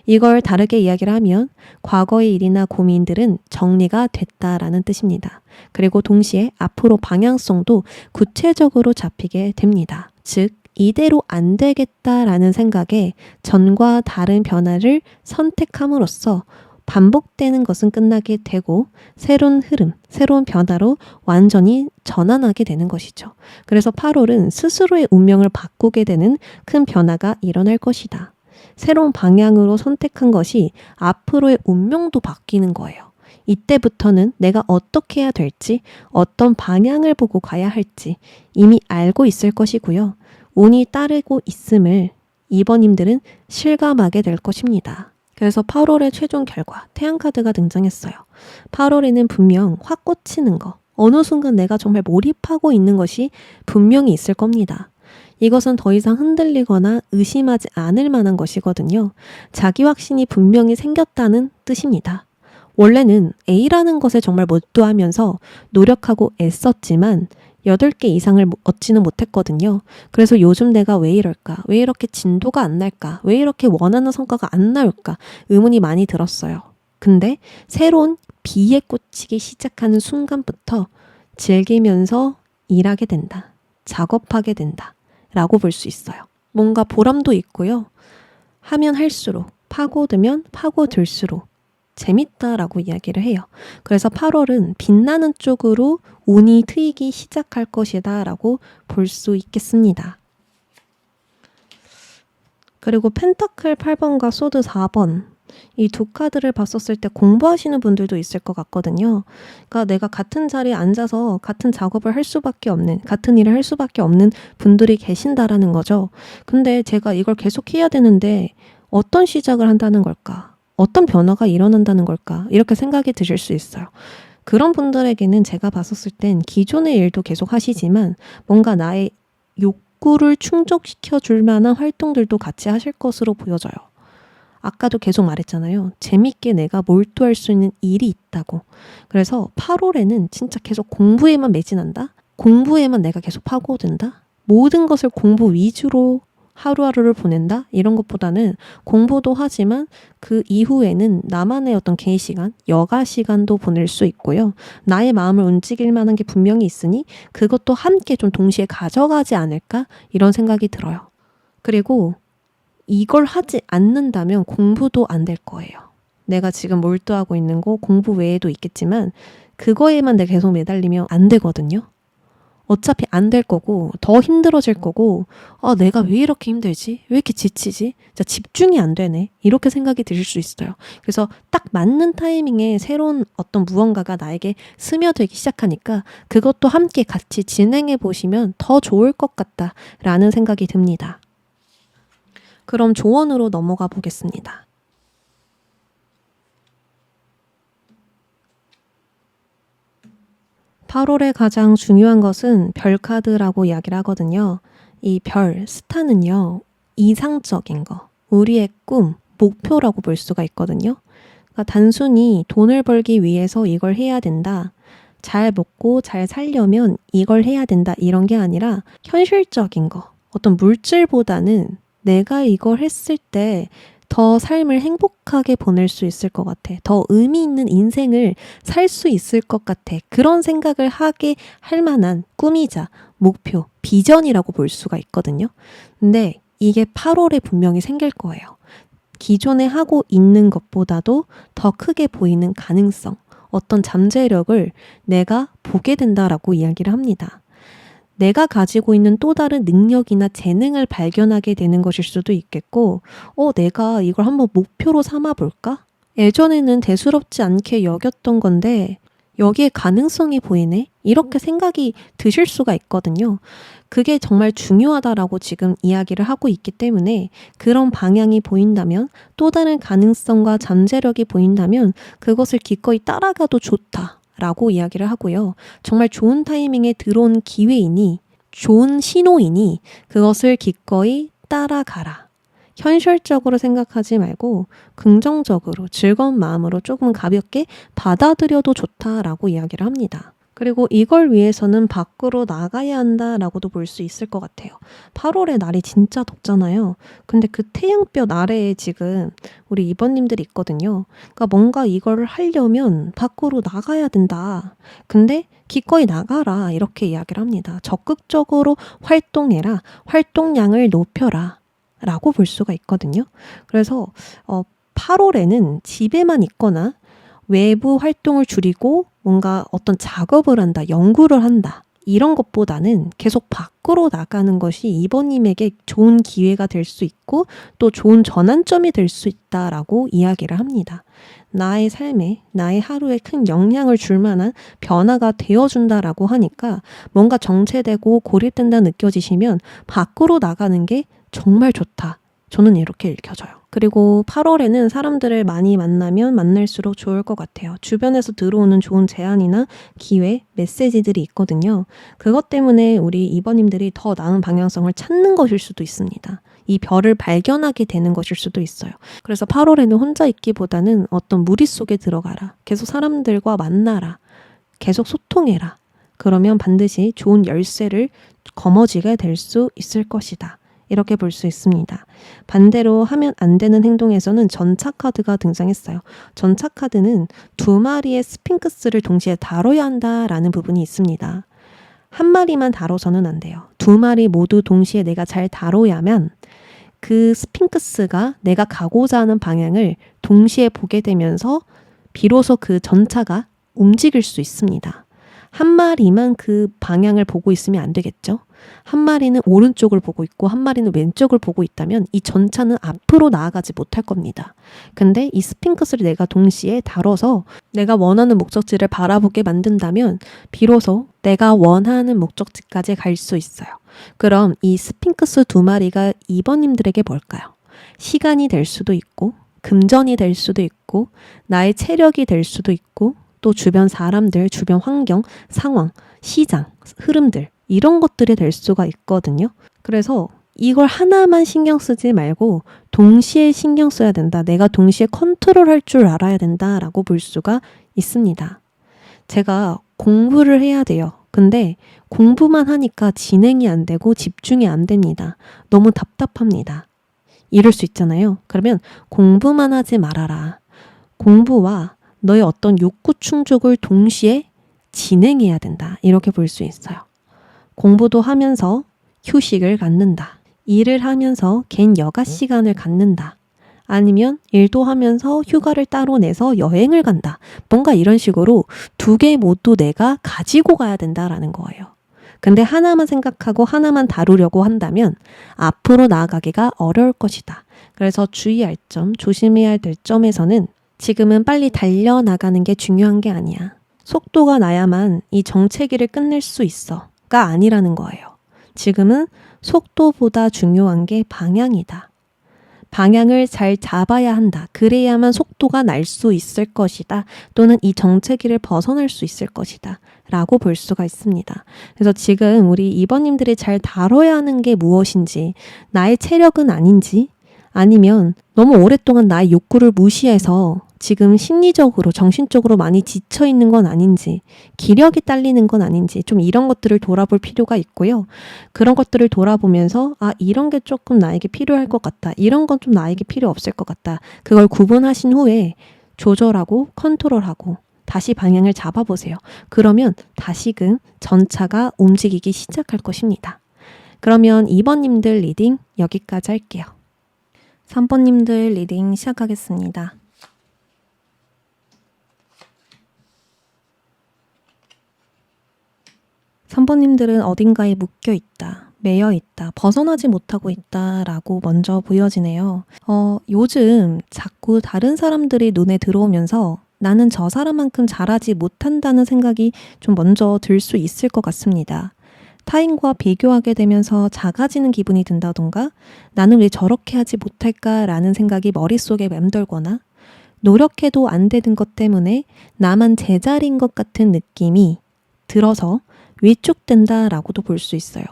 이걸 다르게 이야기를 하면 과거의 일이나 고민들은 정리가 됐다라는 뜻입니다. 그리고 동시에 앞으로 방향성도 구체적으로 잡히게 됩니다. 즉 이대로 안 되겠다라는 생각에 전과 다른 변화를 선택함으로써 반복되는 것은 끝나게 되고 새로운 흐름, 새로운 변화로 완전히 전환하게 되는 것이죠. 그래서 8월은 스스로의 운명을 바꾸게 되는 큰 변화가 일어날 것이다. 새로운 방향으로 선택한 것이 앞으로의 운명도 바뀌는 거예요. 이때부터는 내가 어떻게 해야 될지, 어떤 방향을 보고 가야 할지 이미 알고 있을 것이고요. 운이 따르고 있음을 2번님들은 실감하게 될 것입니다. 그래서 8월의 최종 결과, 태양카드가 등장했어요. 8월에는 분명 확 꽂히는 거, 어느 순간 내가 정말 몰입하고 있는 것이 분명히 있을 겁니다. 이것은 더 이상 흔들리거나 의심하지 않을 만한 것이거든요. 자기 확신이 분명히 생겼다는 뜻입니다. 원래는 A라는 것에 정말 몰두하면서 노력하고 애썼지만 8개 이상을 얻지는 못했거든요. 그래서 요즘 내가 왜 이럴까? 왜 이렇게 진도가 안 날까? 왜 이렇게 원하는 성과가 안 나올까? 의문이 많이 들었어요. 근데 새로운 B에 꽂히기 시작하는 순간부터 즐기면서 일하게 된다. 작업하게 된다. 라고 볼 수 있어요. 뭔가 보람도 있고요. 하면 할수록, 파고들면 파고들수록 재밌다라고 이야기를 해요. 그래서 8월은 빛나는 쪽으로 운이 트이기 시작할 것이다 라고 볼 수 있겠습니다. 그리고 펜타클 8번과 소드 4번 이 두 카드를 봤었을 때 공부하시는 분들도 있을 것 같거든요. 그러니까 내가 같은 자리에 앉아서 같은 작업을 할 수밖에 없는, 같은 일을 할 수밖에 없는 분들이 계신다라는 거죠. 근데 제가 이걸 계속 해야 되는데 어떤 시작을 한다는 걸까? 어떤 변화가 일어난다는 걸까? 이렇게 생각이 드실 수 있어요. 그런 분들에게는 제가 봤었을 땐 기존의 일도 계속 하시지만 뭔가 나의 욕구를 충족시켜 줄 만한 활동들도 같이 하실 것으로 보여져요. 아까도 계속 말했잖아요. 재밌게 내가 몰두할 수 있는 일이 있다고. 그래서 8월에는 진짜 계속 공부에만 매진한다? 공부에만 내가 계속 파고든다? 모든 것을 공부 위주로 하루하루를 보낸다? 이런 것보다는 공부도 하지만 그 이후에는 나만의 어떤 개인 시간, 여가 시간도 보낼 수 있고요. 나의 마음을 움직일 만한 게 분명히 있으니 그것도 함께 좀 동시에 가져가지 않을까? 이런 생각이 들어요. 그리고 이걸 하지 않는다면 공부도 안 될 거예요. 내가 지금 몰두하고 있는 거 공부 외에도 있겠지만 그거에만 내가 계속 매달리면 안 되거든요. 어차피 안 될 거고 더 힘들어질 거고 내가 왜 이렇게 힘들지? 왜 이렇게 지치지? 진짜 집중이 안 되네. 이렇게 생각이 드실 수 있어요. 그래서 딱 맞는 타이밍에 새로운 어떤 무언가가 나에게 스며들기 시작하니까 그것도 함께 같이 진행해 보시면 더 좋을 것 같다라는 생각이 듭니다. 그럼 조언으로 넘어가 보겠습니다. (8월에) 가장 중요한 것은 별 카드라고 이야기를 하거든요. 이 별, 스타는요. 이상적인 거, 우리의 꿈, 목표라고 볼 수가 있거든요. 그러니까 단순히 돈을 벌기 위해서 이걸 해야 된다. 잘 먹고 잘 살려면 이걸 해야 된다. 이런 게 아니라 현실적인 거, 어떤 물질보다는 내가 이걸 했을 때 더 삶을 행복하게 보낼 수 있을 것 같아. 더 의미 있는 인생을 살 수 있을 것 같아. 그런 생각을 하게 할 만한 꿈이자 목표, 비전이라고 볼 수가 있거든요. 근데 이게 8월에 분명히 생길 거예요. 기존에 하고 있는 것보다도 더 크게 보이는 가능성, 어떤 잠재력을 내가 보게 된다라고 이야기를 합니다. 내가 가지고 있는 또 다른 능력이나 재능을 발견하게 되는 것일 수도 있겠고, 내가 이걸 한번 목표로 삼아 볼까? 예전에는 대수롭지 않게 여겼던 건데 여기에 가능성이 보이네? 이렇게 생각이 드실 수가 있거든요. 그게 정말 중요하다라고 지금 이야기를 하고 있기 때문에 그런 방향이 보인다면, 또 다른 가능성과 잠재력이 보인다면 그것을 기꺼이 따라가도 좋다. 라고 이야기를 하고요. 정말 좋은 타이밍에 들어온 기회이니, 좋은 신호이니 그것을 기꺼이 따라가라. 현실적으로 생각하지 말고 긍정적으로 즐거운 마음으로 조금 가볍게 받아들여도 좋다라고 이야기를 합니다. 그리고 이걸 위해서는 밖으로 나가야 한다라고도 볼 수 있을 것 같아요. 8월에 날이 진짜 덥잖아요. 근데 그 태양볕 아래에 지금 우리 이번님들이 있거든요. 그러니까 뭔가 이걸 하려면 밖으로 나가야 된다. 근데 기꺼이 나가라 이렇게 이야기를 합니다. 적극적으로 활동해라. 활동량을 높여라. 라고 볼 수가 있거든요. 그래서 8월에는 집에만 있거나 외부 활동을 줄이고 뭔가 어떤 작업을 한다, 연구를 한다. 이런 것보다는 계속 밖으로 나가는 것이 이번님에게 좋은 기회가 될 수 있고 또 좋은 전환점이 될 수 있다라고 이야기를 합니다. 나의 삶에, 나의 하루에 큰 영향을 줄 만한 변화가 되어준다라고 하니까 뭔가 정체되고 고립된다 느껴지시면 밖으로 나가는 게 정말 좋다. 저는 이렇게 읽혀져요. 그리고 8월에는 사람들을 많이 만나면 만날수록 좋을 것 같아요. 주변에서 들어오는 좋은 제안이나 기회, 메시지들이 있거든요. 그것 때문에 우리 이번님들이 더 나은 방향성을 찾는 것일 수도 있습니다. 이 별을 발견하게 되는 것일 수도 있어요. 그래서 8월에는 혼자 있기보다는 어떤 무리 속에 들어가라. 계속 사람들과 만나라. 계속 소통해라. 그러면 반드시 좋은 열쇠를 거머쥐게 될 수 있을 것이다. 이렇게 볼 수 있습니다. 반대로 하면 안 되는 행동에서는 전차 카드가 등장했어요. 전차 카드는 두 마리의 스핑크스를 동시에 다뤄야 한다라는 부분이 있습니다. 한 마리만 다뤄서는 안 돼요. 두 마리 모두 동시에 내가 잘 다뤄야만 그 스핑크스가 내가 가고자 하는 방향을 동시에 보게 되면서 비로소 그 전차가 움직일 수 있습니다. 한 마리만 그 방향을 보고 있으면 안 되겠죠? 한 마리는 오른쪽을 보고 있고 한 마리는 왼쪽을 보고 있다면 이 전차는 앞으로 나아가지 못할 겁니다. 근데 이 스핑크스를 내가 동시에 다뤄서 내가 원하는 목적지를 바라보게 만든다면 비로소 내가 원하는 목적지까지 갈 수 있어요. 그럼 이 스핑크스 두 마리가 2번님들에게 뭘까요? 시간이 될 수도 있고 금전이 될 수도 있고 나의 체력이 될 수도 있고 또 주변 사람들, 주변 환경, 상황, 시장, 흐름들 이런 것들이 될 수가 있거든요. 그래서 이걸 하나만 신경 쓰지 말고 동시에 신경 써야 된다. 내가 동시에 컨트롤할 줄 알아야 된다라고 볼 수가 있습니다. 제가 공부를 해야 돼요. 근데 공부만 하니까 진행이 안 되고 집중이 안 됩니다. 너무 답답합니다. 이럴 수 있잖아요. 그러면 공부만 하지 말아라. 공부와 너의 어떤 욕구 충족을 동시에 진행해야 된다. 이렇게 볼 수 있어요. 공부도 하면서 휴식을 갖는다. 일을 하면서 개인 여가 시간을 갖는다. 아니면 일도 하면서 휴가를 따로 내서 여행을 간다. 뭔가 이런 식으로 두 개 모두 내가 가지고 가야 된다라는 거예요. 근데 하나만 생각하고 하나만 다루려고 한다면 앞으로 나아가기가 어려울 것이다. 그래서 주의할 점, 조심해야 될 점에서는 지금은 빨리 달려나가는 게 중요한 게 아니야. 속도가 나야만 이 정체기를 끝낼 수 있어. 가 아니라는 거예요. 지금은 속도보다 중요한 게 방향이다. 방향을 잘 잡아야 한다. 그래야만 속도가 날 수 있을 것이다. 또는 이 정체기를 벗어날 수 있을 것이다. 라고 볼 수가 있습니다. 그래서 지금 우리 2번님들이 잘 다뤄야 하는 게 무엇인지, 나의 체력은 아닌지, 아니면 너무 오랫동안 나의 욕구를 무시해서 지금 심리적으로, 정신적으로 많이 지쳐있는 건 아닌지, 기력이 딸리는 건 아닌지 좀 이런 것들을 돌아볼 필요가 있고요. 그런 것들을 돌아보면서 이런 게 조금 나에게 필요할 것 같다. 이런 건 좀 나에게 필요 없을 것 같다. 그걸 구분하신 후에 조절하고 컨트롤하고 다시 방향을 잡아보세요. 그러면 다시금 전차가 움직이기 시작할 것입니다. 그러면 2번님들 리딩 여기까지 할게요. 3번님들 리딩 시작하겠습니다. 3번님들은 어딘가에 묶여 있다, 매여 있다, 벗어나지 못하고 있다 라고 먼저 보여지네요. 요즘 자꾸 다른 사람들이 눈에 들어오면서 나는 저 사람만큼 잘하지 못한다는 생각이 좀 먼저 들 수 있을 것 같습니다. 타인과 비교하게 되면서 작아지는 기분이 든다던가 나는 왜 저렇게 하지 못할까라는 생각이 머릿속에 맴돌거나 노력해도 안 되는 것 때문에 나만 제자리인 것 같은 느낌이 들어서 위축된다라고도 볼 수 있어요.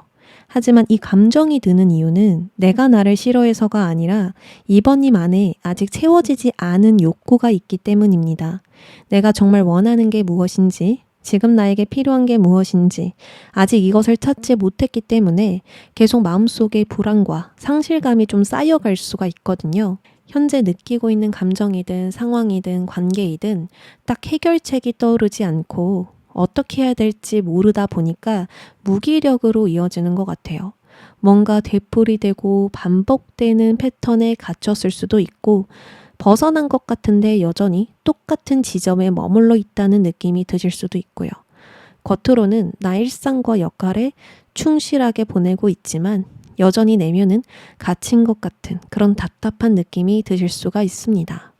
하지만 이 감정이 드는 이유는 내가 나를 싫어해서가 아니라 2번님 안에 아직 채워지지 않은 욕구가 있기 때문입니다. 내가 정말 원하는 게 무엇인지, 지금 나에게 필요한 게 무엇인지 아직 이것을 찾지 못했기 때문에 계속 마음속에 불안과 상실감이 좀 쌓여갈 수가 있거든요. 현재 느끼고 있는 감정이든 상황이든 관계이든 딱 해결책이 떠오르지 않고 어떻게 해야 될지 모르다 보니까 무기력으로 이어지는 것 같아요. 뭔가 되풀이되고 반복되는 패턴에 갇혔을 수도 있고 벗어난 것 같은데 여전히 똑같은 지점에 머물러 있다는 느낌이 드실 수도 있고요. 겉으로는 나 일상과 역할에 충실하게 보내고 있지만 여전히 내면은 갇힌 것 같은 그런 답답한 느낌이 드실 수가 있습니다.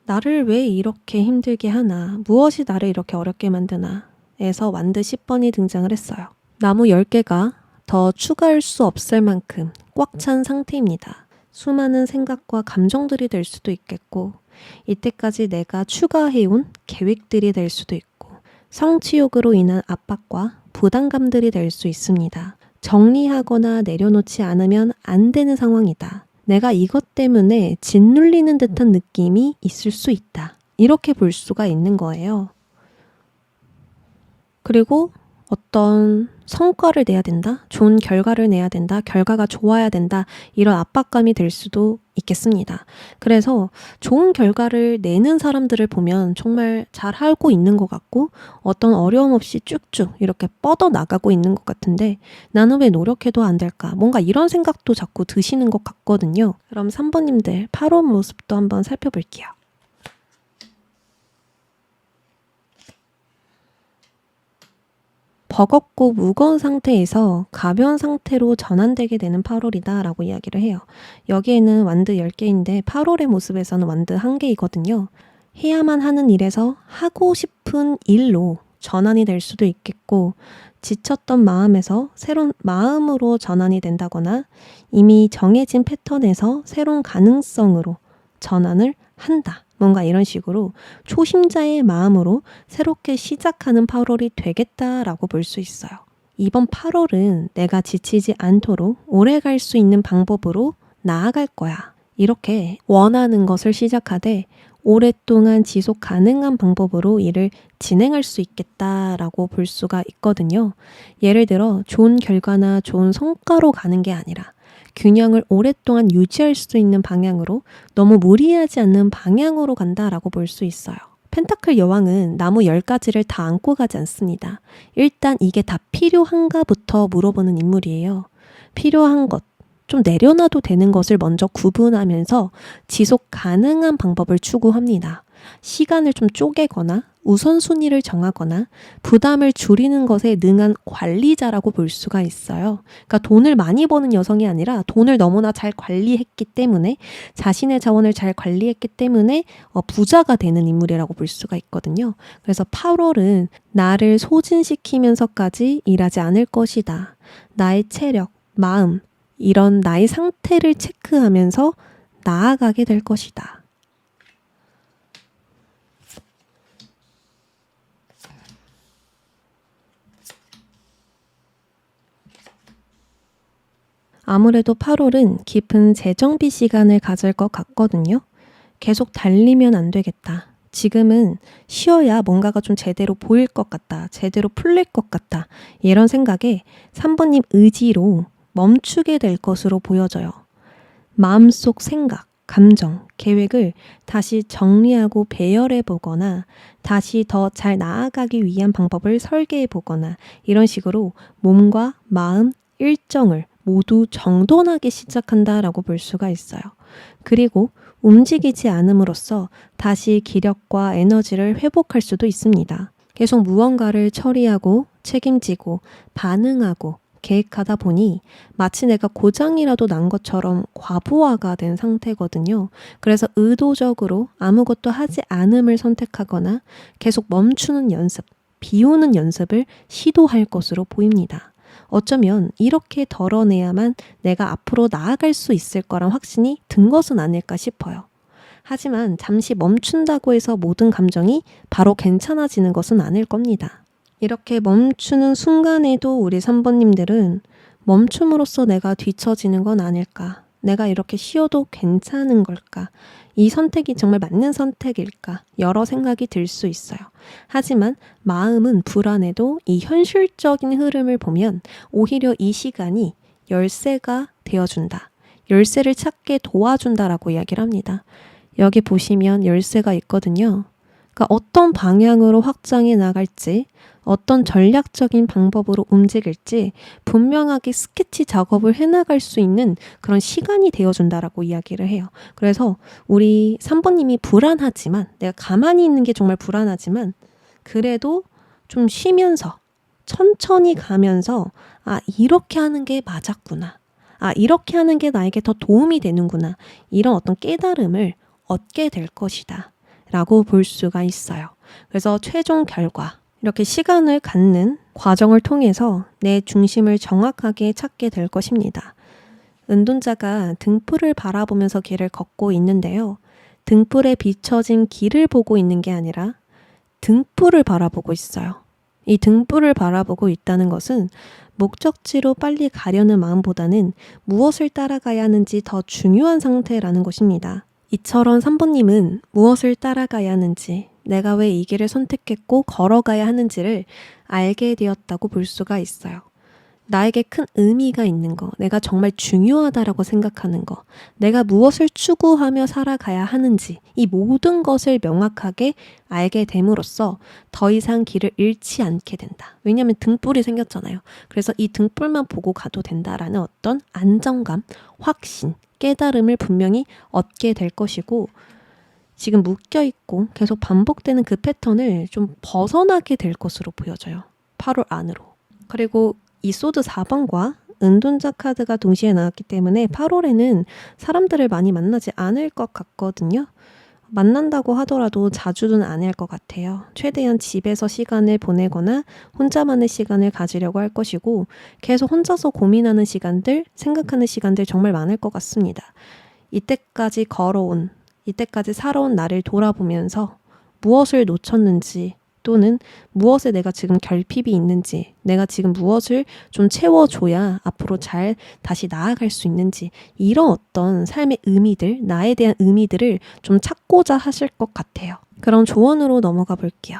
나를 왜 이렇게 힘들게 하나? 무엇이 나를 이렇게 어렵게 만드나? 에서 완드 10번이 등장을 했어요. 나무 10개가 더 추가할 수 없을 만큼 꽉 찬 상태입니다. 수많은 생각과 감정들이 될 수도 있겠고 이때까지 내가 추가해온 계획들이 될 수도 있고 성취욕으로 인한 압박과 부담감들이 될 수 있습니다. 정리하거나 내려놓지 않으면 안 되는 상황이다. 내가 이것 때문에 짓눌리는 듯한 느낌이 있을 수 있다. 이렇게 볼 수가 있는 거예요. 그리고 어떤 성과를 내야 된다, 좋은 결과를 내야 된다, 결과가 좋아야 된다, 이런 압박감이 들 수도 있겠습니다. 그래서 좋은 결과를 내는 사람들을 보면 정말 잘하고 있는 것 같고 어떤 어려움 없이 쭉쭉 이렇게 뻗어나가고 있는 것 같은데 나는 왜 노력해도 안 될까? 뭔가 이런 생각도 자꾸 드시는 것 같거든요. 그럼 3번님들 8호 모습도 한번 살펴볼게요. 버겁고 무거운 상태에서 가벼운 상태로 전환되게 되는 8월이다 라고 이야기를 해요. 여기에는 완드 10개인데 8월의 모습에서는 완드 1개이거든요. 해야만 하는 일에서 하고 싶은 일로 전환이 될 수도 있겠고 지쳤던 마음에서 새로운 마음으로 전환이 된다거나 이미 정해진 패턴에서 새로운 가능성으로 전환을 한다. 뭔가 이런 식으로 초심자의 마음으로 새롭게 시작하는 8월이 되겠다라고 볼 수 있어요. 이번 8월은 내가 지치지 않도록 오래 갈 수 있는 방법으로 나아갈 거야. 이렇게 원하는 것을 시작하되 오랫동안 지속 가능한 방법으로 일을 진행할 수 있겠다라고 볼 수가 있거든요. 예를 들어 좋은 결과나 좋은 성과로 가는 게 아니라 균형을 오랫동안 유지할 수 있는 방향으로 너무 무리하지 않는 방향으로 간다라고 볼 수 있어요. 펜타클 여왕은 나무 10가지를 다 안고 가지 않습니다. 일단 이게 다 필요한가부터 물어보는 인물이에요. 필요한 것, 좀 내려놔도 되는 것을 먼저 구분하면서 지속 가능한 방법을 추구합니다. 시간을 좀 쪼개거나 우선순위를 정하거나 부담을 줄이는 것에 능한 관리자라고 볼 수가 있어요. 그러니까 돈을 많이 버는 여성이 아니라 돈을 너무나 잘 관리했기 때문에 자신의 자원을 잘 관리했기 때문에 부자가 되는 인물이라고 볼 수가 있거든요. 그래서 8월은 나를 소진시키면서까지 일하지 않을 것이다. 나의 체력, 마음, 이런 나의 상태를 체크하면서 나아가게 될 것이다. 아무래도 8월은 깊은 재정비 시간을 가질 것 같거든요. 계속 달리면 안 되겠다. 지금은 쉬어야 뭔가가 좀 제대로 보일 것 같다. 제대로 풀릴 것 같다. 이런 생각에 3번님 의지로 멈추게 될 것으로 보여져요. 마음속 생각, 감정, 계획을 다시 정리하고 배열해 보거나 다시 더 잘 나아가기 위한 방법을 설계해 보거나 이런 식으로 몸과 마음, 일정을 모두 정돈하기 시작한다라고 볼 수가 있어요. 그리고 움직이지 않음으로써 다시 기력과 에너지를 회복할 수도 있습니다. 계속 무언가를 처리하고 책임지고 반응하고 계획하다 보니 마치 내가 고장이라도 난 것처럼 과부하가 된 상태거든요. 그래서 의도적으로 아무것도 하지 않음을 선택하거나 계속 멈추는 연습, 비우는 연습을 시도할 것으로 보입니다. 어쩌면 이렇게 덜어내야만 내가 앞으로 나아갈 수 있을 거란 확신이 든 것은 아닐까 싶어요. 하지만 잠시 멈춘다고 해서 모든 감정이 바로 괜찮아지는 것은 아닐 겁니다. 이렇게 멈추는 순간에도 우리 3번님들은 멈춤으로써 내가 뒤처지는 건 아닐까? 내가 이렇게 쉬어도 괜찮은 걸까? 이 선택이 정말 맞는 선택일까? 여러 생각이 들 수 있어요. 하지만 마음은 불안해도 이 현실적인 흐름을 보면 오히려 이 시간이 열쇠가 되어준다. 열쇠를 찾게 도와준다라고 이야기를 합니다. 여기 보시면 열쇠가 있거든요. 그러니까 어떤 방향으로 확장해 나갈지, 어떤 전략적인 방법으로 움직일지 분명하게 스케치 작업을 해나갈 수 있는 그런 시간이 되어준다라고 이야기를 해요. 그래서 우리 3번님이 불안하지만, 내가 가만히 있는 게 정말 불안하지만 그래도 좀 쉬면서 천천히 가면서 이렇게 하는 게 맞았구나. 이렇게 하는 게 나에게 더 도움이 되는구나. 이런 어떤 깨달음을 얻게 될 것이다. 라고 볼 수가 있어요. 그래서 최종 결과, 이렇게 시간을 갖는 과정을 통해서 내 중심을 정확하게 찾게 될 것입니다. 은둔자가 등불을 바라보면서 길을 걷고 있는데요. 등불에 비춰진 길을 보고 있는 게 아니라 등불을 바라보고 있어요. 이 등불을 바라보고 있다는 것은 목적지로 빨리 가려는 마음보다는 무엇을 따라가야 하는지 더 중요한 상태라는 것입니다. 이처럼 3번님은 무엇을 따라가야 하는지, 내가 왜 이 길을 선택했고 걸어가야 하는지를 알게 되었다고 볼 수가 있어요. 나에게 큰 의미가 있는 거, 내가 정말 중요하다라고 생각하는 거, 내가 무엇을 추구하며 살아가야 하는지, 이 모든 것을 명확하게 알게 됨으로써 더 이상 길을 잃지 않게 된다. 왜냐하면 등불이 생겼잖아요. 그래서 이 등불만 보고 가도 된다라는 어떤 안정감, 확신, 깨달음을 분명히 얻게 될 것이고, 지금 묶여있고 계속 반복되는 그 패턴을 좀 벗어나게 될 것으로 보여져요. 8월 안으로. 그리고 이 소드 4번과 은둔자 카드가 동시에 나왔기 때문에 8월에는 사람들을 많이 만나지 않을 것 같거든요. 만난다고 하더라도 자주는 아닐 것 같아요. 최대한 집에서 시간을 보내거나 혼자만의 시간을 가지려고 할 것이고, 계속 혼자서 고민하는 시간들, 생각하는 시간들 정말 많을 것 같습니다. 이때까지 걸어온, 이때까지 살아온 나를 돌아보면서 무엇을 놓쳤는지, 또는 무엇에 내가 지금 결핍이 있는지, 내가 지금 무엇을 좀 채워줘야 앞으로 잘 다시 나아갈 수 있는지, 이런 어떤 삶의 의미들, 나에 대한 의미들을 좀 찾고자 하실 것 같아요. 그럼 조언으로 넘어가 볼게요.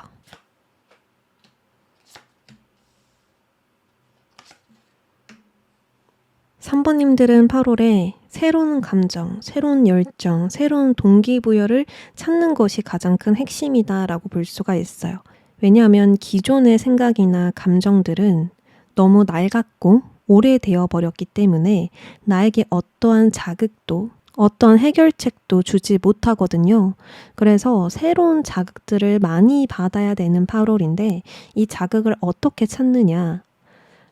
3번님들은 8월에 새로운 감정, 새로운 열정, 새로운 동기부여를 찾는 것이 가장 큰 핵심이다라고 볼 수가 있어요. 왜냐하면 기존의 생각이나 감정들은 너무 낡았고 오래되어 버렸기 때문에 나에게 어떠한 자극도, 어떠한 해결책도 주지 못하거든요. 그래서 새로운 자극들을 많이 받아야 되는 8월인데, 이 자극을 어떻게 찾느냐?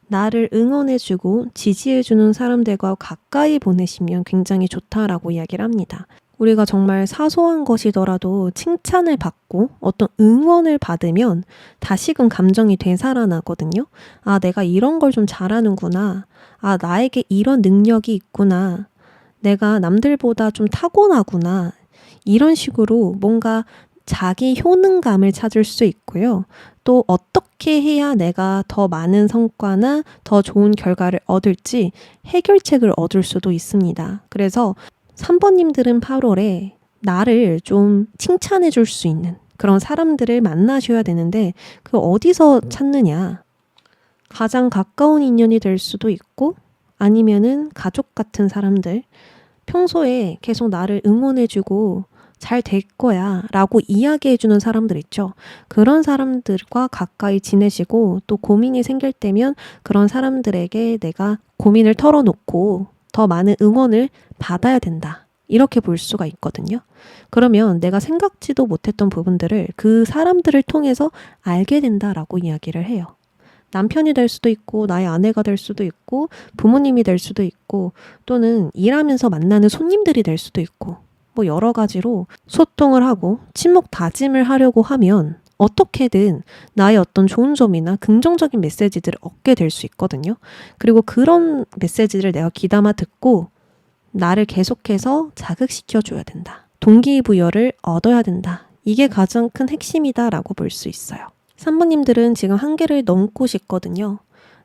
나를 응원해주고 지지해주는 사람들과 가까이 보내시면 굉장히 좋다라고 이야기를 합니다. 우리가 정말 사소한 것이더라도 칭찬을 받고 어떤 응원을 받으면 다시금 감정이 되살아나거든요. 아, 내가 이런 걸 좀 잘하는구나. 아, 나에게 이런 능력이 있구나. 내가 남들보다 좀 타고나구나. 이런 식으로 뭔가 자기 효능감을 찾을 수 있고요. 또 어떻게 해야 내가 더 많은 성과나 더 좋은 결과를 얻을지 해결책을 얻을 수도 있습니다. 그래서 3번님들은 8월에 나를 좀 칭찬해 줄 수 있는 그런 사람들을 만나셔야 되는데, 그 어디서 찾느냐? 가장 가까운 인연이 될 수도 있고, 아니면은 가족 같은 사람들, 평소에 계속 나를 응원해주고 잘 될 거야 라고 이야기해주는 사람들 있죠. 그런 사람들과 가까이 지내시고, 또 고민이 생길 때면 그런 사람들에게 내가 고민을 털어놓고 더 많은 응원을 받아야 된다, 이렇게 볼 수가 있거든요. 그러면 내가 생각지도 못했던 부분들을 그 사람들을 통해서 알게 된다라고 이야기를 해요. 남편이 될 수도 있고, 나의 아내가 될 수도 있고, 부모님이 될 수도 있고, 또는 일하면서 만나는 손님들이 될 수도 있고, 뭐 여러 가지로 소통을 하고 친목 다짐을 하려고 하면 어떻게든 나의 어떤 좋은 점이나 긍정적인 메시지들을 얻게 될 수 있거든요. 그리고 그런 메시지를 내가 귀담아 듣고 나를 계속해서 자극시켜줘야 된다. 동기부여를 얻어야 된다. 이게 가장 큰 핵심이다라고 볼 수 있어요. 3번님들은 지금 한계를 넘고 싶거든요.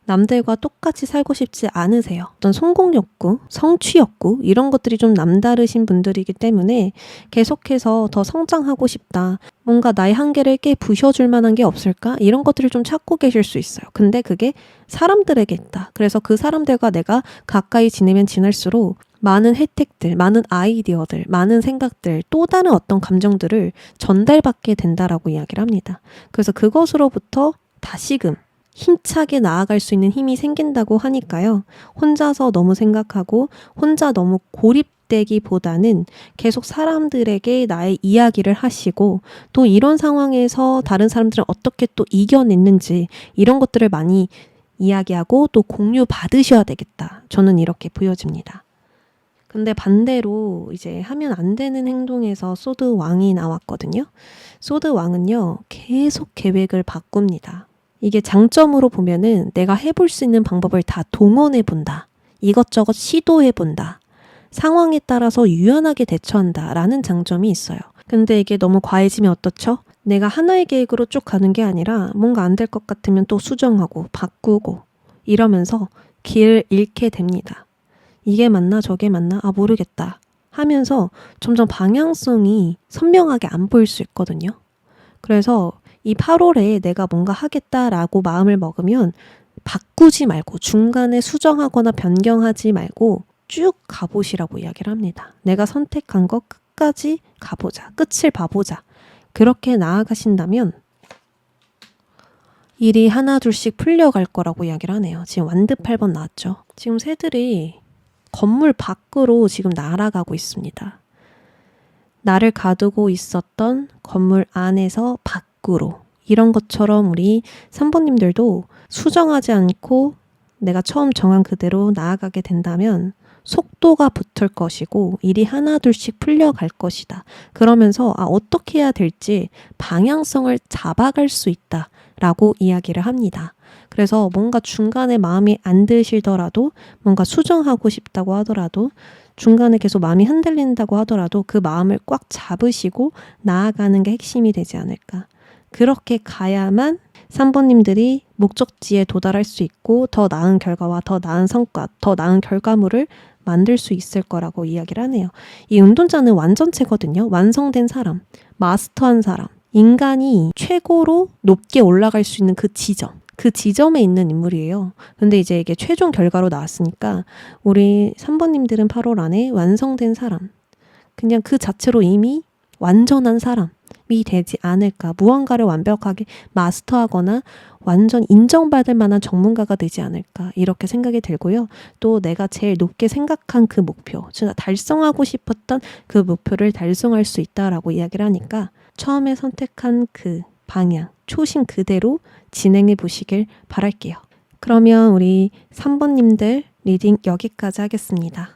남들과 똑같이 살고 싶지 않으세요. 어떤 성공 욕구, 성취 욕구, 이런 것들이 좀 남다르신 분들이기 때문에 계속해서 더 성장하고 싶다. 뭔가 나의 한계를 깨 부셔줄 만한 게 없을까? 이런 것들을 좀 찾고 계실 수 있어요. 근데 그게 사람들에게 있다. 그래서 그 사람들과 내가 가까이 지내면 지낼수록 많은 혜택들, 많은 아이디어들, 많은 생각들, 또 다른 어떤 감정들을 전달받게 된다라고 이야기를 합니다. 그래서 그것으로부터 다시금 힘차게 나아갈 수 있는 힘이 생긴다고 하니까요. 혼자서 너무 생각하고 혼자 너무 고립되기보다는 계속 사람들에게 나의 이야기를 하시고, 또 이런 상황에서 다른 사람들은 어떻게 또 이겨냈는지 이런 것들을 많이 이야기하고 또 공유 받으셔야 되겠다. 저는 이렇게 보여집니다. 근데 반대로 이제 하면 안 되는 행동에서 소드 왕이 나왔거든요. 소드 왕은요, 계속 계획을 바꿉니다. 이게 장점으로 보면은 내가 해볼 수 있는 방법을 다 동원해 본다. 이것저것 시도해 본다. 상황에 따라서 유연하게 대처한다 라는 장점이 있어요. 근데 이게 너무 과해지면 어떻죠? 내가 하나의 계획으로 쭉 가는 게 아니라 뭔가 안 될 것 같으면 또 수정하고 바꾸고, 이러면서 길을 잃게 됩니다. 이게 맞나 저게 맞나 모르겠다 하면서 점점 방향성이 선명하게 안 보일 수 있거든요. 그래서 이 8월에 내가 뭔가 하겠다라고 마음을 먹으면 바꾸지 말고 중간에 수정하거나 변경하지 말고 쭉 가보시라고 이야기를 합니다. 내가 선택한 거 끝까지 가보자. 끝을 봐보자. 그렇게 나아가신다면 일이 하나 둘씩 풀려갈 거라고 이야기를 하네요. 지금 완드 8번 나왔죠. 지금 새들이 건물 밖으로 지금 날아가고 있습니다. 나를 가두고 있었던 건물 안에서 밖으로. 이런 것처럼 우리 3번님들도 수정하지 않고 내가 처음 정한 그대로 나아가게 된다면 속도가 붙을 것이고 일이 하나 둘씩 풀려갈 것이다. 그러면서 어떻게 해야 될지 방향성을 잡아갈 수 있다 라고 이야기를 합니다. 그래서 뭔가 중간에 마음이 안 드시더라도 뭔가 수정하고 싶다고 하더라도 중간에 계속 마음이 흔들린다고 하더라도 그 마음을 꽉 잡으시고 나아가는 게 핵심이 되지 않을까. 그렇게 가야만 3번님들이 목적지에 도달할 수 있고 더 나은 결과와 더 나은 성과, 더 나은 결과물을 만들 수 있을 거라고 이야기를 하네요. 이 운동자는 완전체거든요. 완성된 사람, 마스터한 사람, 인간이 최고로 높게 올라갈 수 있는 그 지점에 있는 인물이에요. 근데 이제 이게 최종 결과로 나왔으니까 우리 3번님들은 8월 안에 완성된 사람, 그냥 그 자체로 이미 완전한 사람이 되지 않을까. 무언가를 완벽하게 마스터하거나 완전 인정받을 만한 전문가가 되지 않을까. 이렇게 생각이 들고요. 또 내가 제일 높게 생각한 그 목표, 진짜 달성하고 싶었던 그 목표를 달성할 수 있다라고 이야기를 하니까 처음에 선택한 그 방향, 초심 그대로 진행해 보시길 바랄게요. 그러면 우리 3번님들 리딩 여기까지 하겠습니다.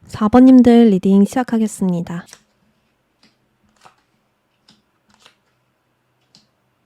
4번님들 리딩 시작하겠습니다.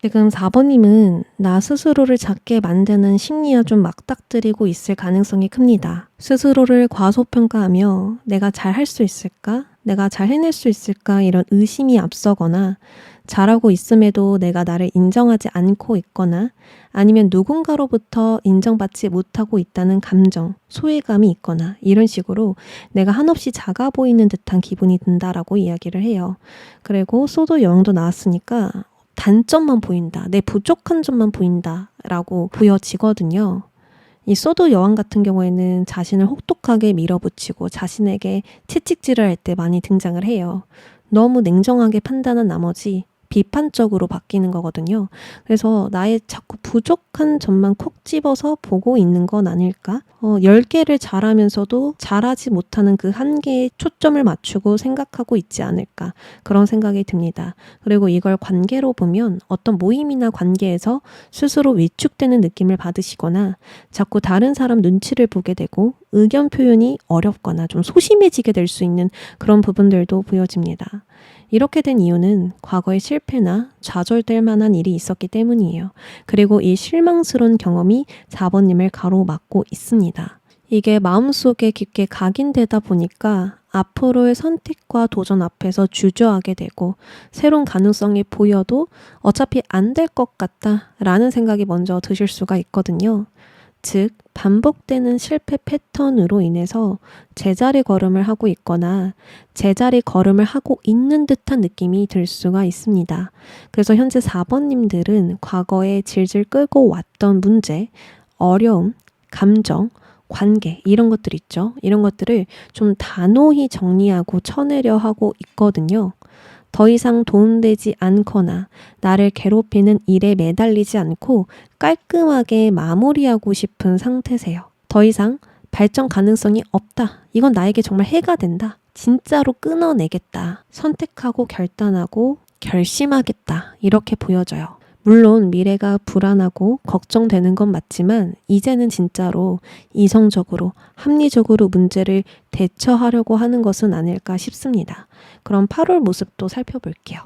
지금 4번님은 나 스스로를 작게 만드는 심리와 좀 맞닥뜨리고 있을 가능성이 큽니다. 스스로를 과소평가하며 내가 잘 할 수 있을까? 내가 잘 해낼 수 있을까? 이런 의심이 앞서거나 잘하고 있음에도 내가 나를 인정하지 않고 있거나 아니면 누군가로부터 인정받지 못하고 있다는 감정, 소외감이 있거나 이런 식으로 내가 한없이 작아 보이는 듯한 기분이 든다라고 이야기를 해요. 그리고 소도 여왕도 나왔으니까 단점만 보인다, 내 부족한 점만 보인다 라고 보여지거든요. 이 소도 여왕 같은 경우에는 자신을 혹독하게 밀어붙이고 자신에게 채찍질을 할 때 많이 등장을 해요. 너무 냉정하게 판단한 나머지 비판적으로 바뀌는 거거든요. 그래서 나의 자꾸 부족한 점만 콕 집어서 보고 있는 건 아닐까? 10개를 잘하면서도 잘하지 못하는 그 한 개에 초점을 맞추고 생각하고 있지 않을까? 그런 생각이 듭니다. 그리고 이걸 관계로 보면 어떤 모임이나 관계에서 스스로 위축되는 느낌을 받으시거나 자꾸 다른 사람 눈치를 보게 되고 의견 표현이 어렵거나 좀 소심해지게 될 수 있는 그런 부분들도 보여집니다. 이렇게 된 이유는 과거의 실패나 좌절될 만한 일이 있었기 때문이에요. 그리고 이 실망스러운 경험이 4번님을 가로막고 있습니다. 이게 마음속에 깊게 각인되다 보니까 앞으로의 선택과 도전 앞에서 주저하게 되고 새로운 가능성이 보여도 어차피 안 될 것 같다라는 생각이 먼저 드실 수가 있거든요. 즉 반복되는 실패 패턴으로 인해서 제자리 걸음을 하고 있거나 제자리 걸음을 하고 있는 듯한 느낌이 들 수가 있습니다. 그래서 현재 4번님들은 과거에 질질 끌고 왔던 문제, 어려움, 감정, 관계 이런 것들 있죠. 이런 것들을 좀 단호히 정리하고 쳐내려 하고 있거든요. 더 이상 도움되지 않거나 나를 괴롭히는 일에 매달리지 않고 깔끔하게 마무리하고 싶은 상태세요. 더 이상 발전 가능성이 없다. 이건 나에게 정말 해가 된다. 진짜로 끊어내겠다. 선택하고 결단하고 결심하겠다. 이렇게 보여져요. 물론 미래가 불안하고 걱정되는 건 맞지만 이제는 진짜로 이성적으로 합리적으로 문제를 대처하려고 하는 것은 아닐까 싶습니다. 그럼 8월 모습도 살펴볼게요.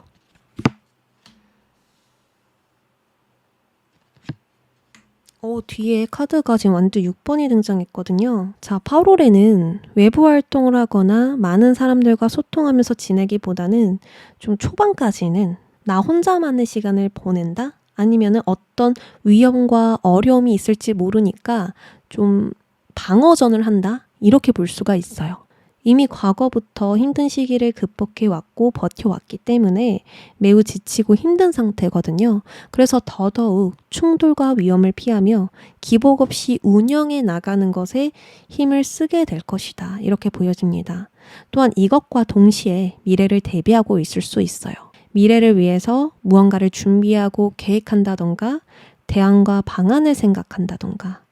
뒤에 카드가 지금 완두 6번이 등장했거든요. 자, 8월에는 외부 활동을 하거나 많은 사람들과 소통하면서 지내기보다는 좀 초반까지는 나 혼자만의 시간을 보낸다? 아니면은 어떤 위험과 어려움이 있을지 모르니까 좀 방어전을 한다? 이렇게 볼 수가 있어요. 이미 과거부터 힘든 시기를 극복해 왔고 버텨왔기 때문에 매우 지치고 힘든 상태거든요. 그래서 더더욱 충돌과 위험을 피하며 기복 없이 운영해 나가는 것에 힘을 쓰게 될 것이다. 이렇게 보여집니다. 또한 이것과 동시에 미래를 대비하고 있을 수 있어요. 미래를 위해서 무언가를 준비하고 계획한다던가 대안과 방안을 생각한다던가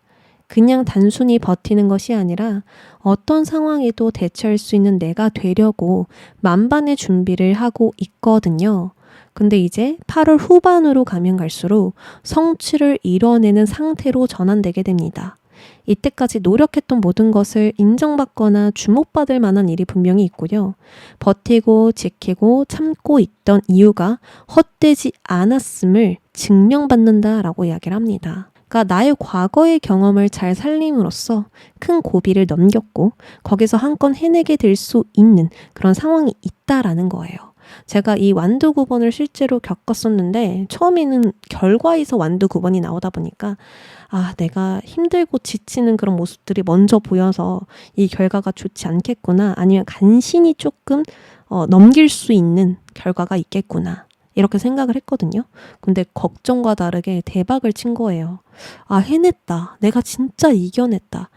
그냥 단순히 버티는 것이 아니라 어떤 상황에도 대처할 수 있는 내가 되려고 만반의 준비를 하고 있거든요. 근데 이제 8월 후반으로 가면 갈수록 성취를 이뤄내는 상태로 전환되게 됩니다. 이때까지 노력했던 모든 것을 인정받거나 주목받을 만한 일이 분명히 있고요. 버티고 지키고 참고 있던 이유가 헛되지 않았음을 증명받는다라고 이야기를 합니다. 그러니까 나의 과거의 경험을 잘 살림으로써 큰 고비를 넘겼고 거기서 한 건 해내게 될 수 있는 그런 상황이 있다라는 거예요. 제가 이 완두 9번을 실제로 겪었었는데 처음에는 결과에서 완두 9번이 나오다 보니까 내가 힘들고 지치는 그런 모습들이 먼저 보여서 이 결과가 좋지 않겠구나 아니면 간신히 조금 넘길 수 있는 결과가 있겠구나 이렇게 생각을 했거든요. 근데 걱정과 다르게 대박을 친 거예요. 해냈다. 내가 진짜 이겨냈다.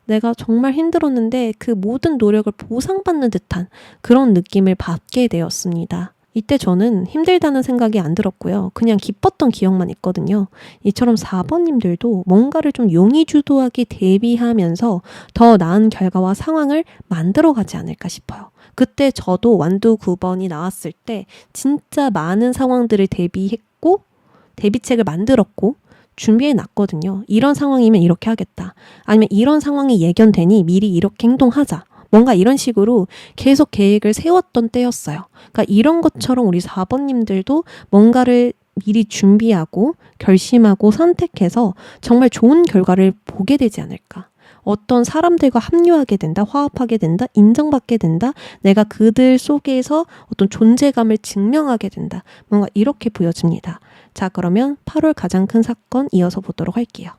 내가 정말 힘들었는데 그 모든 노력을 보상받는 듯한 그런 느낌을 받게 되었습니다. 이때 저는 힘들다는 생각이 안 들었고요. 그냥 기뻤던 기억만 있거든요. 이처럼 4번님들도 뭔가를 좀 용의주도하게 대비하면서 더 나은 결과와 상황을 만들어가지 않을까 싶어요. 그때 저도 완두 9번이 나왔을 때 진짜 많은 상황들을 대비했고 대비책을 만들었고 준비해 놨거든요. 이런 상황이면 이렇게 하겠다. 아니면 이런 상황이 예견되니 미리 이렇게 행동하자. 뭔가 이런 식으로 계속 계획을 세웠던 때였어요. 그러니까 이런 것처럼 우리 4번님들도 뭔가를 미리 준비하고 결심하고 선택해서 정말 좋은 결과를 보게 되지 않을까. 어떤 사람들과 합류하게 된다, 화합하게 된다, 인정받게 된다, 내가 그들 속에서 어떤 존재감을 증명하게 된다. 뭔가 이렇게 보여집니다. 자, 그러면 8월 가장 큰 사건 이어서 보도록 할게요.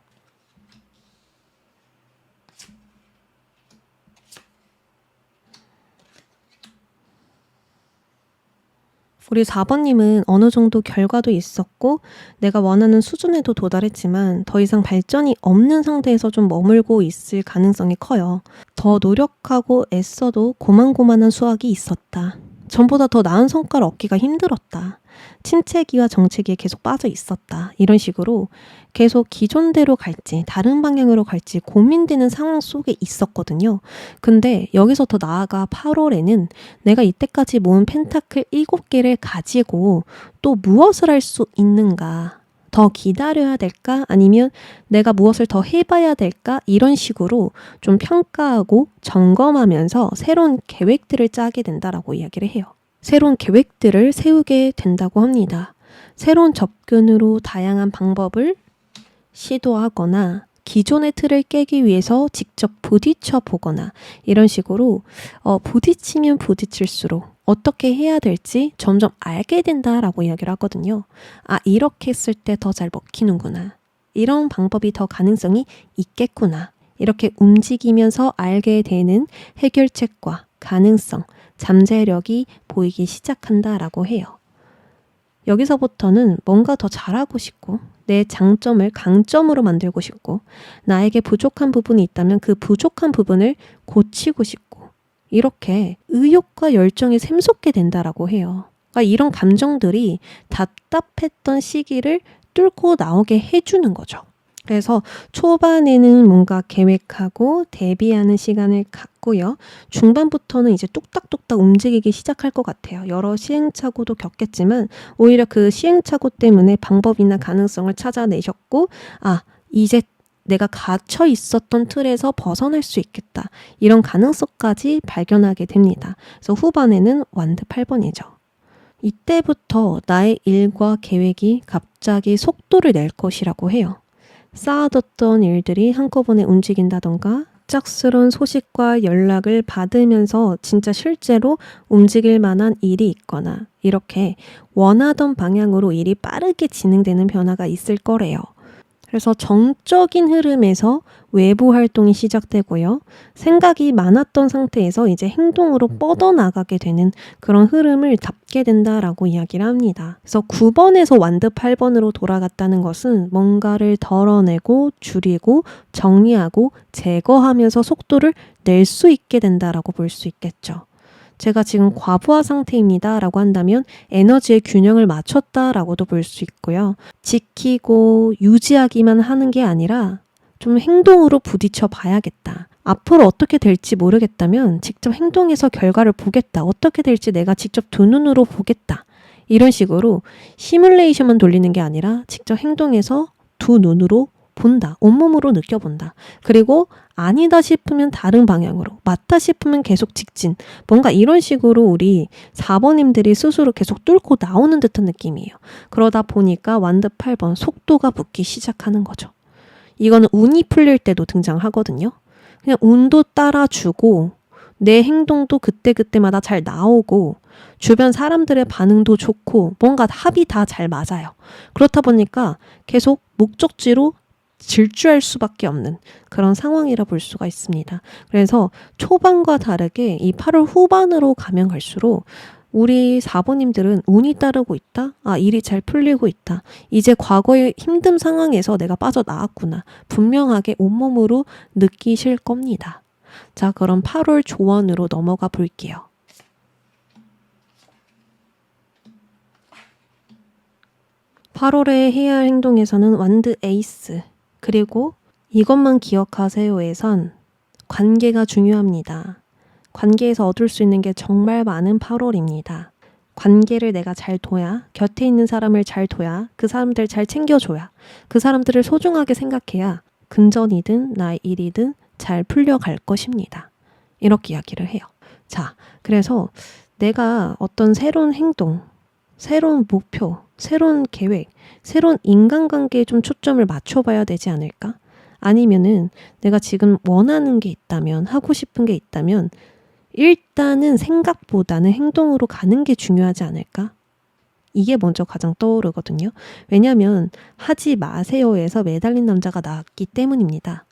우리 4번님은 어느 정도 결과도 있었고 내가 원하는 수준에도 도달했지만 더 이상 발전이 없는 상태에서 좀 머물고 있을 가능성이 커요. 더 노력하고 애써도 고만고만한 수확이 있었다. 전보다 더 나은 성과를 얻기가 힘들었다. 침체기와 정체기에 계속 빠져 있었다. 이런 식으로 계속 기존대로 갈지 다른 방향으로 갈지 고민되는 상황 속에 있었거든요. 근데 여기서 더 나아가 8월에는 내가 이때까지 모은 펜타클 7개를 가지고 또 무엇을 할 수 있는가? 더 기다려야 될까? 아니면 내가 무엇을 더 해봐야 될까? 이런 식으로 좀 평가하고 점검하면서 새로운 계획들을 짜게 된다라고 이야기를 해요. 새로운 계획들을 세우게 된다고 합니다. 새로운 접근으로 다양한 방법을 시도하거나 기존의 틀을 깨기 위해서 직접 부딪혀 보거나 이런 식으로 부딪히면 부딪힐수록 어떻게 해야 될지 점점 알게 된다라고 이야기를 하거든요. 이렇게 했을 때 더 잘 먹히는구나. 이런 방법이 더 가능성이 있겠구나. 이렇게 움직이면서 알게 되는 해결책과 가능성, 잠재력이 보이기 시작한다라고 해요. 여기서부터는 뭔가 더 잘하고 싶고 내 장점을 강점으로 만들고 싶고 나에게 부족한 부분이 있다면 그 부족한 부분을 고치고 싶고 이렇게 의욕과 열정이 샘솟게 된다라고 해요. 그러니까 이런 감정들이 답답했던 시기를 뚫고 나오게 해주는 거죠. 그래서 초반에는 뭔가 계획하고 대비하는 시간을 갖고요. 중반부터는 이제 뚝딱뚝딱 움직이기 시작할 것 같아요. 여러 시행착오도 겪겠지만 오히려 그 시행착오 때문에 방법이나 가능성을 찾아내셨고 이제 내가 갇혀 있었던 틀에서 벗어날 수 있겠다. 이런 가능성까지 발견하게 됩니다. 그래서 후반에는 완드 8번이죠. 이때부터 나의 일과 계획이 갑자기 속도를 낼 것이라고 해요. 쌓아뒀던 일들이 한꺼번에 움직인다던가 갑작스런 소식과 연락을 받으면서 진짜 실제로 움직일 만한 일이 있거나 이렇게 원하던 방향으로 일이 빠르게 진행되는 변화가 있을 거래요. 그래서 정적인 흐름에서 외부 활동이 시작되고요. 생각이 많았던 상태에서 이제 행동으로 뻗어나가게 되는 그런 흐름을 잡게 된다라고 이야기를 합니다. 그래서 9번에서 완드 8번으로 돌아갔다는 것은 뭔가를 덜어내고 줄이고 정리하고 제거하면서 속도를 낼 수 있게 된다라고 볼 수 있겠죠. 제가 지금 과부하 상태입니다 라고 한다면 에너지의 균형을 맞췄다 라고도 볼 수 있고요. 지키고 유지하기만 하는 게 아니라 좀 행동으로 부딪혀 봐야겠다. 앞으로 어떻게 될지 모르겠다면 직접 행동해서 결과를 보겠다. 어떻게 될지 내가 직접 두 눈으로 보겠다. 이런 식으로 시뮬레이션만 돌리는 게 아니라 직접 행동해서 두 눈으로 본다. 온몸으로 느껴본다. 그리고 아니다 싶으면 다른 방향으로, 맞다 싶으면 계속 직진. 뭔가 이런 식으로 우리 4번님들이 스스로 계속 뚫고 나오는 듯한 느낌이에요. 그러다 보니까 완드 8번 속도가 붙기 시작하는 거죠. 이거는 운이 풀릴 때도 등장하거든요. 그냥 운도 따라주고 내 행동도 그때그때마다 잘 나오고 주변 사람들의 반응도 좋고 뭔가 합이 다 잘 맞아요. 그렇다 보니까 계속 목적지로 질주할 수밖에 없는 그런 상황이라 볼 수가 있습니다. 그래서 초반과 다르게 이 8월 후반으로 가면 갈수록 우리 4번님들은 운이 따르고 있다. 일이 잘 풀리고 있다. 이제 과거의 힘든 상황에서 내가 빠져나왔구나. 분명하게 온몸으로 느끼실 겁니다. 자, 그럼 8월 조언으로 넘어가 볼게요. 8월에 해야 할 행동에서는 완드 에이스, 그리고 이것만 기억하세요에선 관계가 중요합니다. 관계에서 얻을 수 있는 게 정말 많은 8월입니다. 관계를 내가 잘 둬야, 곁에 있는 사람을 잘 둬야, 그 사람들 잘 챙겨줘야, 그 사람들을 소중하게 생각해야 금전이든 나의 일이든 잘 풀려갈 것입니다. 이렇게 이야기를 해요. 자, 그래서 내가 어떤 새로운 행동, 새로운 목표, 새로운 계획, 새로운 인간관계에 좀 초점을 맞춰봐야 되지 않을까? 아니면은 내가 지금 원하는 게 있다면, 하고 싶은 게 있다면 일단은 생각보다는 행동으로 가는 게 중요하지 않을까? 이게 먼저 가장 떠오르거든요. 왜냐하면 하지 마세요에서 매달린 남자가 나왔기 때문입니다.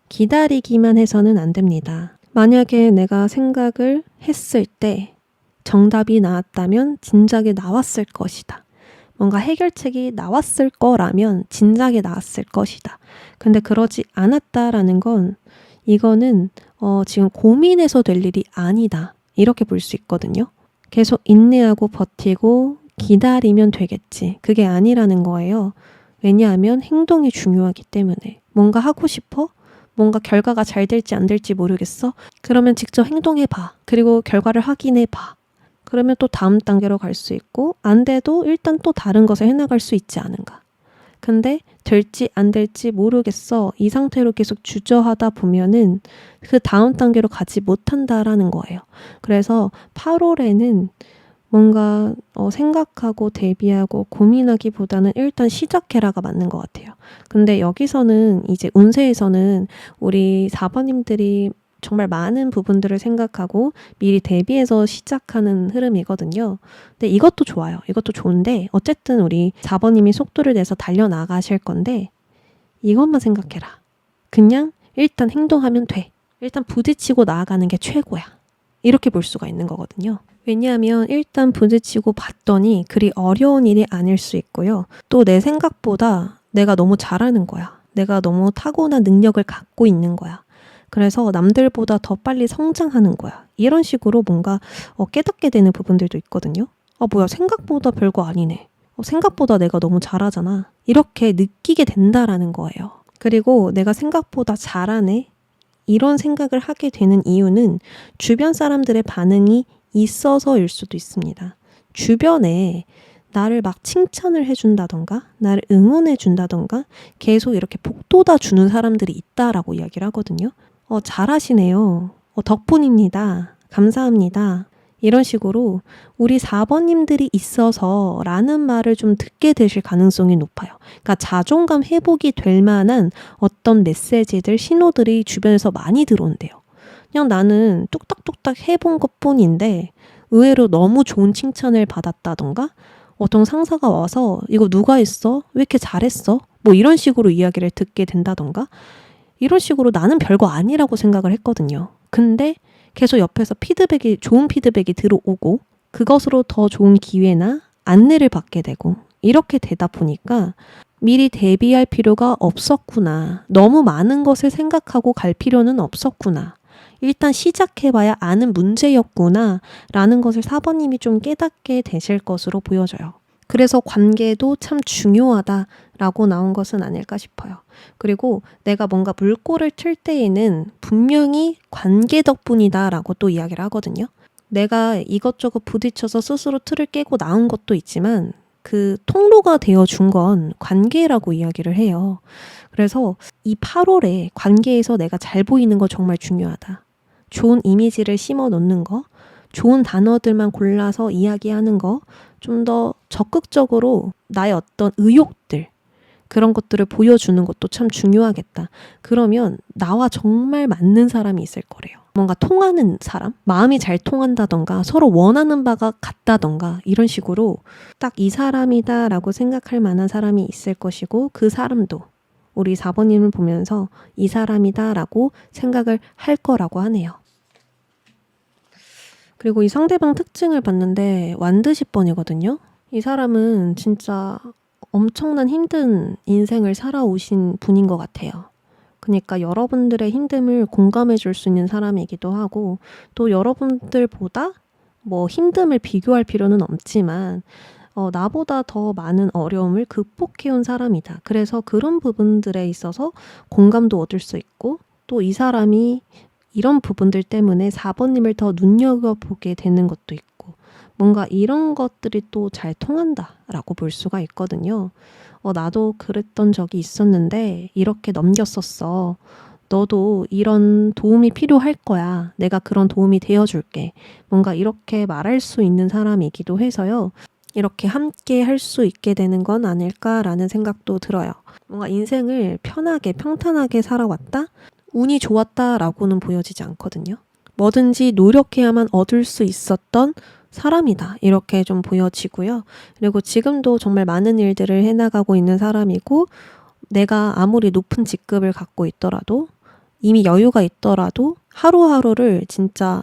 기다리기만 해서는 안 됩니다. 만약에 내가 생각을 했을 때 정답이 나왔다면 진작에 나왔을 것이다. 뭔가 해결책이 나왔을 거라면 진작에 나왔을 것이다. 근데 그러지 않았다라는 건 이거는 지금 고민해서 될 일이 아니다. 이렇게 볼 수 있거든요. 계속 인내하고 버티고 기다리면 되겠지. 그게 아니라는 거예요. 왜냐하면 행동이 중요하기 때문에. 뭔가 하고 싶어? 뭔가 결과가 잘 될지 안 될지 모르겠어? 그러면 직접 행동해봐. 그리고 결과를 확인해봐. 그러면 또 다음 단계로 갈 수 있고 안 돼도 일단 또 다른 것을 해나갈 수 있지 않은가. 근데 될지 안 될지 모르겠어. 이 상태로 계속 주저하다 보면은 그 다음 단계로 가지 못한다라는 거예요. 그래서 8월에는 뭔가 생각하고 대비하고 고민하기보다는 일단 시작해라가 맞는 것 같아요. 근데 여기서는 이제 운세에서는 우리 4번님들이 정말 많은 부분들을 생각하고 미리 대비해서 시작하는 흐름이거든요. 근데 이것도 좋아요. 이것도 좋은데 어쨌든 우리 4번님이 속도를 내서 달려나가실 건데 이것만 생각해라. 그냥 일단 행동하면 돼. 일단 부딪히고 나아가는 게 최고야. 이렇게 볼 수가 있는 거거든요. 왜냐하면 일단 부딪히고 봤더니 그리 어려운 일이 아닐 수 있고요. 또 내 생각보다 내가 너무 잘하는 거야. 내가 너무 타고난 능력을 갖고 있는 거야. 그래서 남들보다 더 빨리 성장하는 거야. 이런 식으로 뭔가 깨닫게 되는 부분들도 있거든요. 뭐야 생각보다 별거 아니네. 생각보다 내가 너무 잘하잖아. 이렇게 느끼게 된다라는 거예요. 그리고 내가 생각보다 잘하네. 이런 생각을 하게 되는 이유는 주변 사람들의 반응이 있어서일 수도 있습니다. 주변에 나를 막 칭찬을 해준다던가 나를 응원해준다던가 계속 이렇게 복돋아 주는 사람들이 있다라고 이야기를 하거든요. 잘하시네요. 덕분입니다. 감사합니다. 이런 식으로 우리 4번님들이 있어서 라는 말을 좀 듣게 되실 가능성이 높아요. 그러니까 자존감 회복이 될 만한 어떤 메시지들, 신호들이 주변에서 많이 들어온대요. 그냥 나는 뚝딱뚝딱 해본 것 뿐인데 의외로 너무 좋은 칭찬을 받았다던가 어떤 상사가 와서 이거 누가 했어? 왜 이렇게 잘했어? 뭐 이런 식으로 이야기를 듣게 된다던가 이런 식으로 나는 별거 아니라고 생각을 했거든요. 근데 계속 옆에서 좋은 피드백이 들어오고 그것으로 더 좋은 기회나 안내를 받게 되고 이렇게 되다 보니까 미리 대비할 필요가 없었구나. 너무 많은 것을 생각하고 갈 필요는 없었구나. 일단 시작해봐야 아는 문제였구나 라는 것을 4번님이 좀 깨닫게 되실 것으로 보여져요. 그래서 관계도 참 중요하다라고 나온 것은 아닐까 싶어요. 그리고 내가 뭔가 물꼬를 틀 때에는 분명히 관계 덕분이다라고 또 이야기를 하거든요. 내가 이것저것 부딪혀서 스스로 틀을 깨고 나온 것도 있지만 그 통로가 되어준 건 관계라고 이야기를 해요. 그래서 이 8월에 관계에서 내가 잘 보이는 거 정말 중요하다. 좋은 이미지를 심어 놓는 거, 좋은 단어들만 골라서 이야기하는 거, 좀 더 적극적으로 나의 어떤 의욕들, 그런 것들을 보여주는 것도 참 중요하겠다. 그러면 나와 정말 맞는 사람이 있을 거래요. 뭔가 통하는 사람? 마음이 잘 통한다던가 서로 원하는 바가 같다던가 이런 식으로 딱 이 사람이다 라고 생각할 만한 사람이 있을 것이고 그 사람도 우리 4번님을 보면서 이 사람이다 라고 생각을 할 거라고 하네요. 그리고 이 상대방 특징을 봤는데 완드십번이거든요. 이 사람은 진짜 엄청난 힘든 인생을 살아오신 분인 것 같아요. 그러니까 여러분들의 힘듦을 공감해 줄 수 있는 사람이기도 하고 또 여러분들보다 뭐 힘듦을 비교할 필요는 없지만 나보다 더 많은 어려움을 극복해온 사람이다. 그래서 그런 부분들에 있어서 공감도 얻을 수 있고 또 이 사람이 이런 부분들 때문에 4번님을 더 눈여겨보게 되는 것도 있고 뭔가 이런 것들이 또 잘 통한다라고 볼 수가 있거든요. 나도 그랬던 적이 있었는데 이렇게 넘겼었어. 너도 이런 도움이 필요할 거야. 내가 그런 도움이 되어줄게. 뭔가 이렇게 말할 수 있는 사람이기도 해서요. 이렇게 함께 할 수 있게 되는 건 아닐까라는 생각도 들어요. 뭔가 인생을 편하게 평탄하게 살아왔다? 운이 좋았다라고는 보여지지 않거든요. 뭐든지 노력해야만 얻을 수 있었던 사람이다. 이렇게 좀 보여지고요. 그리고 지금도 정말 많은 일들을 해나가고 있는 사람이고 내가 아무리 높은 직급을 갖고 있더라도 이미 여유가 있더라도 하루하루를 진짜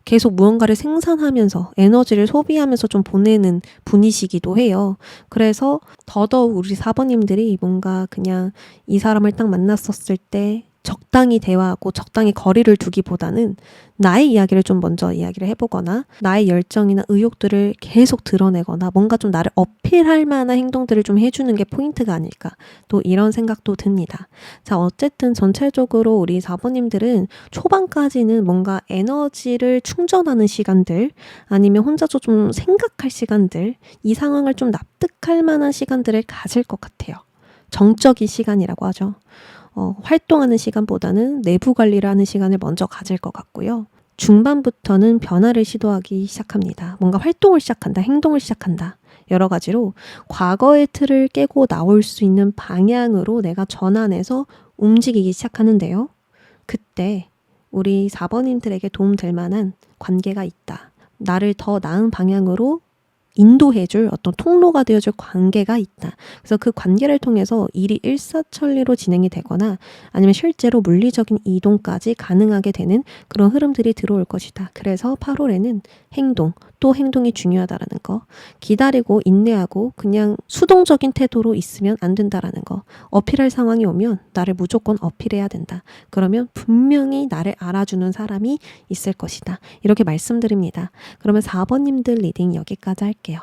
계속 무언가를 생산하면서 에너지를 소비하면서 좀 보내는 분이시기도 해요. 그래서 더더욱 우리 4번님들이 뭔가 그냥 이 사람을 딱 만났었을 때 적당히 대화하고 적당히 거리를 두기보다는 나의 이야기를 좀 먼저 이야기를 해보거나 나의 열정이나 의욕들을 계속 드러내거나 뭔가 좀 나를 어필할 만한 행동들을 좀 해주는 게 포인트가 아닐까 또 이런 생각도 듭니다. 자, 어쨌든 전체적으로 우리 4번님들은 초반까지는 뭔가 에너지를 충전하는 시간들 아니면 혼자서 좀 생각할 시간들 이 상황을 좀 납득할 만한 시간들을 가질 것 같아요. 정적인 시간이라고 하죠. 활동하는 시간보다는 내부 관리를 하는 시간을 먼저 가질 것 같고요. 중반부터는 변화를 시도하기 시작합니다. 뭔가 활동을 시작한다, 행동을 시작한다. 여러 가지로 과거의 틀을 깨고 나올 수 있는 방향으로 내가 전환해서 움직이기 시작하는데요. 그때 우리 4번님들에게 도움될 만한 관계가 있다. 나를 더 나은 방향으로 인도해줄 어떤 통로가 되어줄 관계가 있다. 그래서 그 관계를 통해서 일이 일사천리로 진행이 되거나 아니면 실제로 물리적인 이동까지 가능하게 되는 그런 흐름들이 들어올 것이다. 그래서 8월에는 행동, 또 행동이 중요하다라는 거, 기다리고 인내하고 그냥 수동적인 태도로 있으면 안 된다라는 거, 어필할 상황이 오면 나를 무조건 어필해야 된다. 그러면 분명히 나를 알아주는 사람이 있을 것이다. 이렇게 말씀드립니다. 그러면 4번님들 리딩 여기까지 할게요.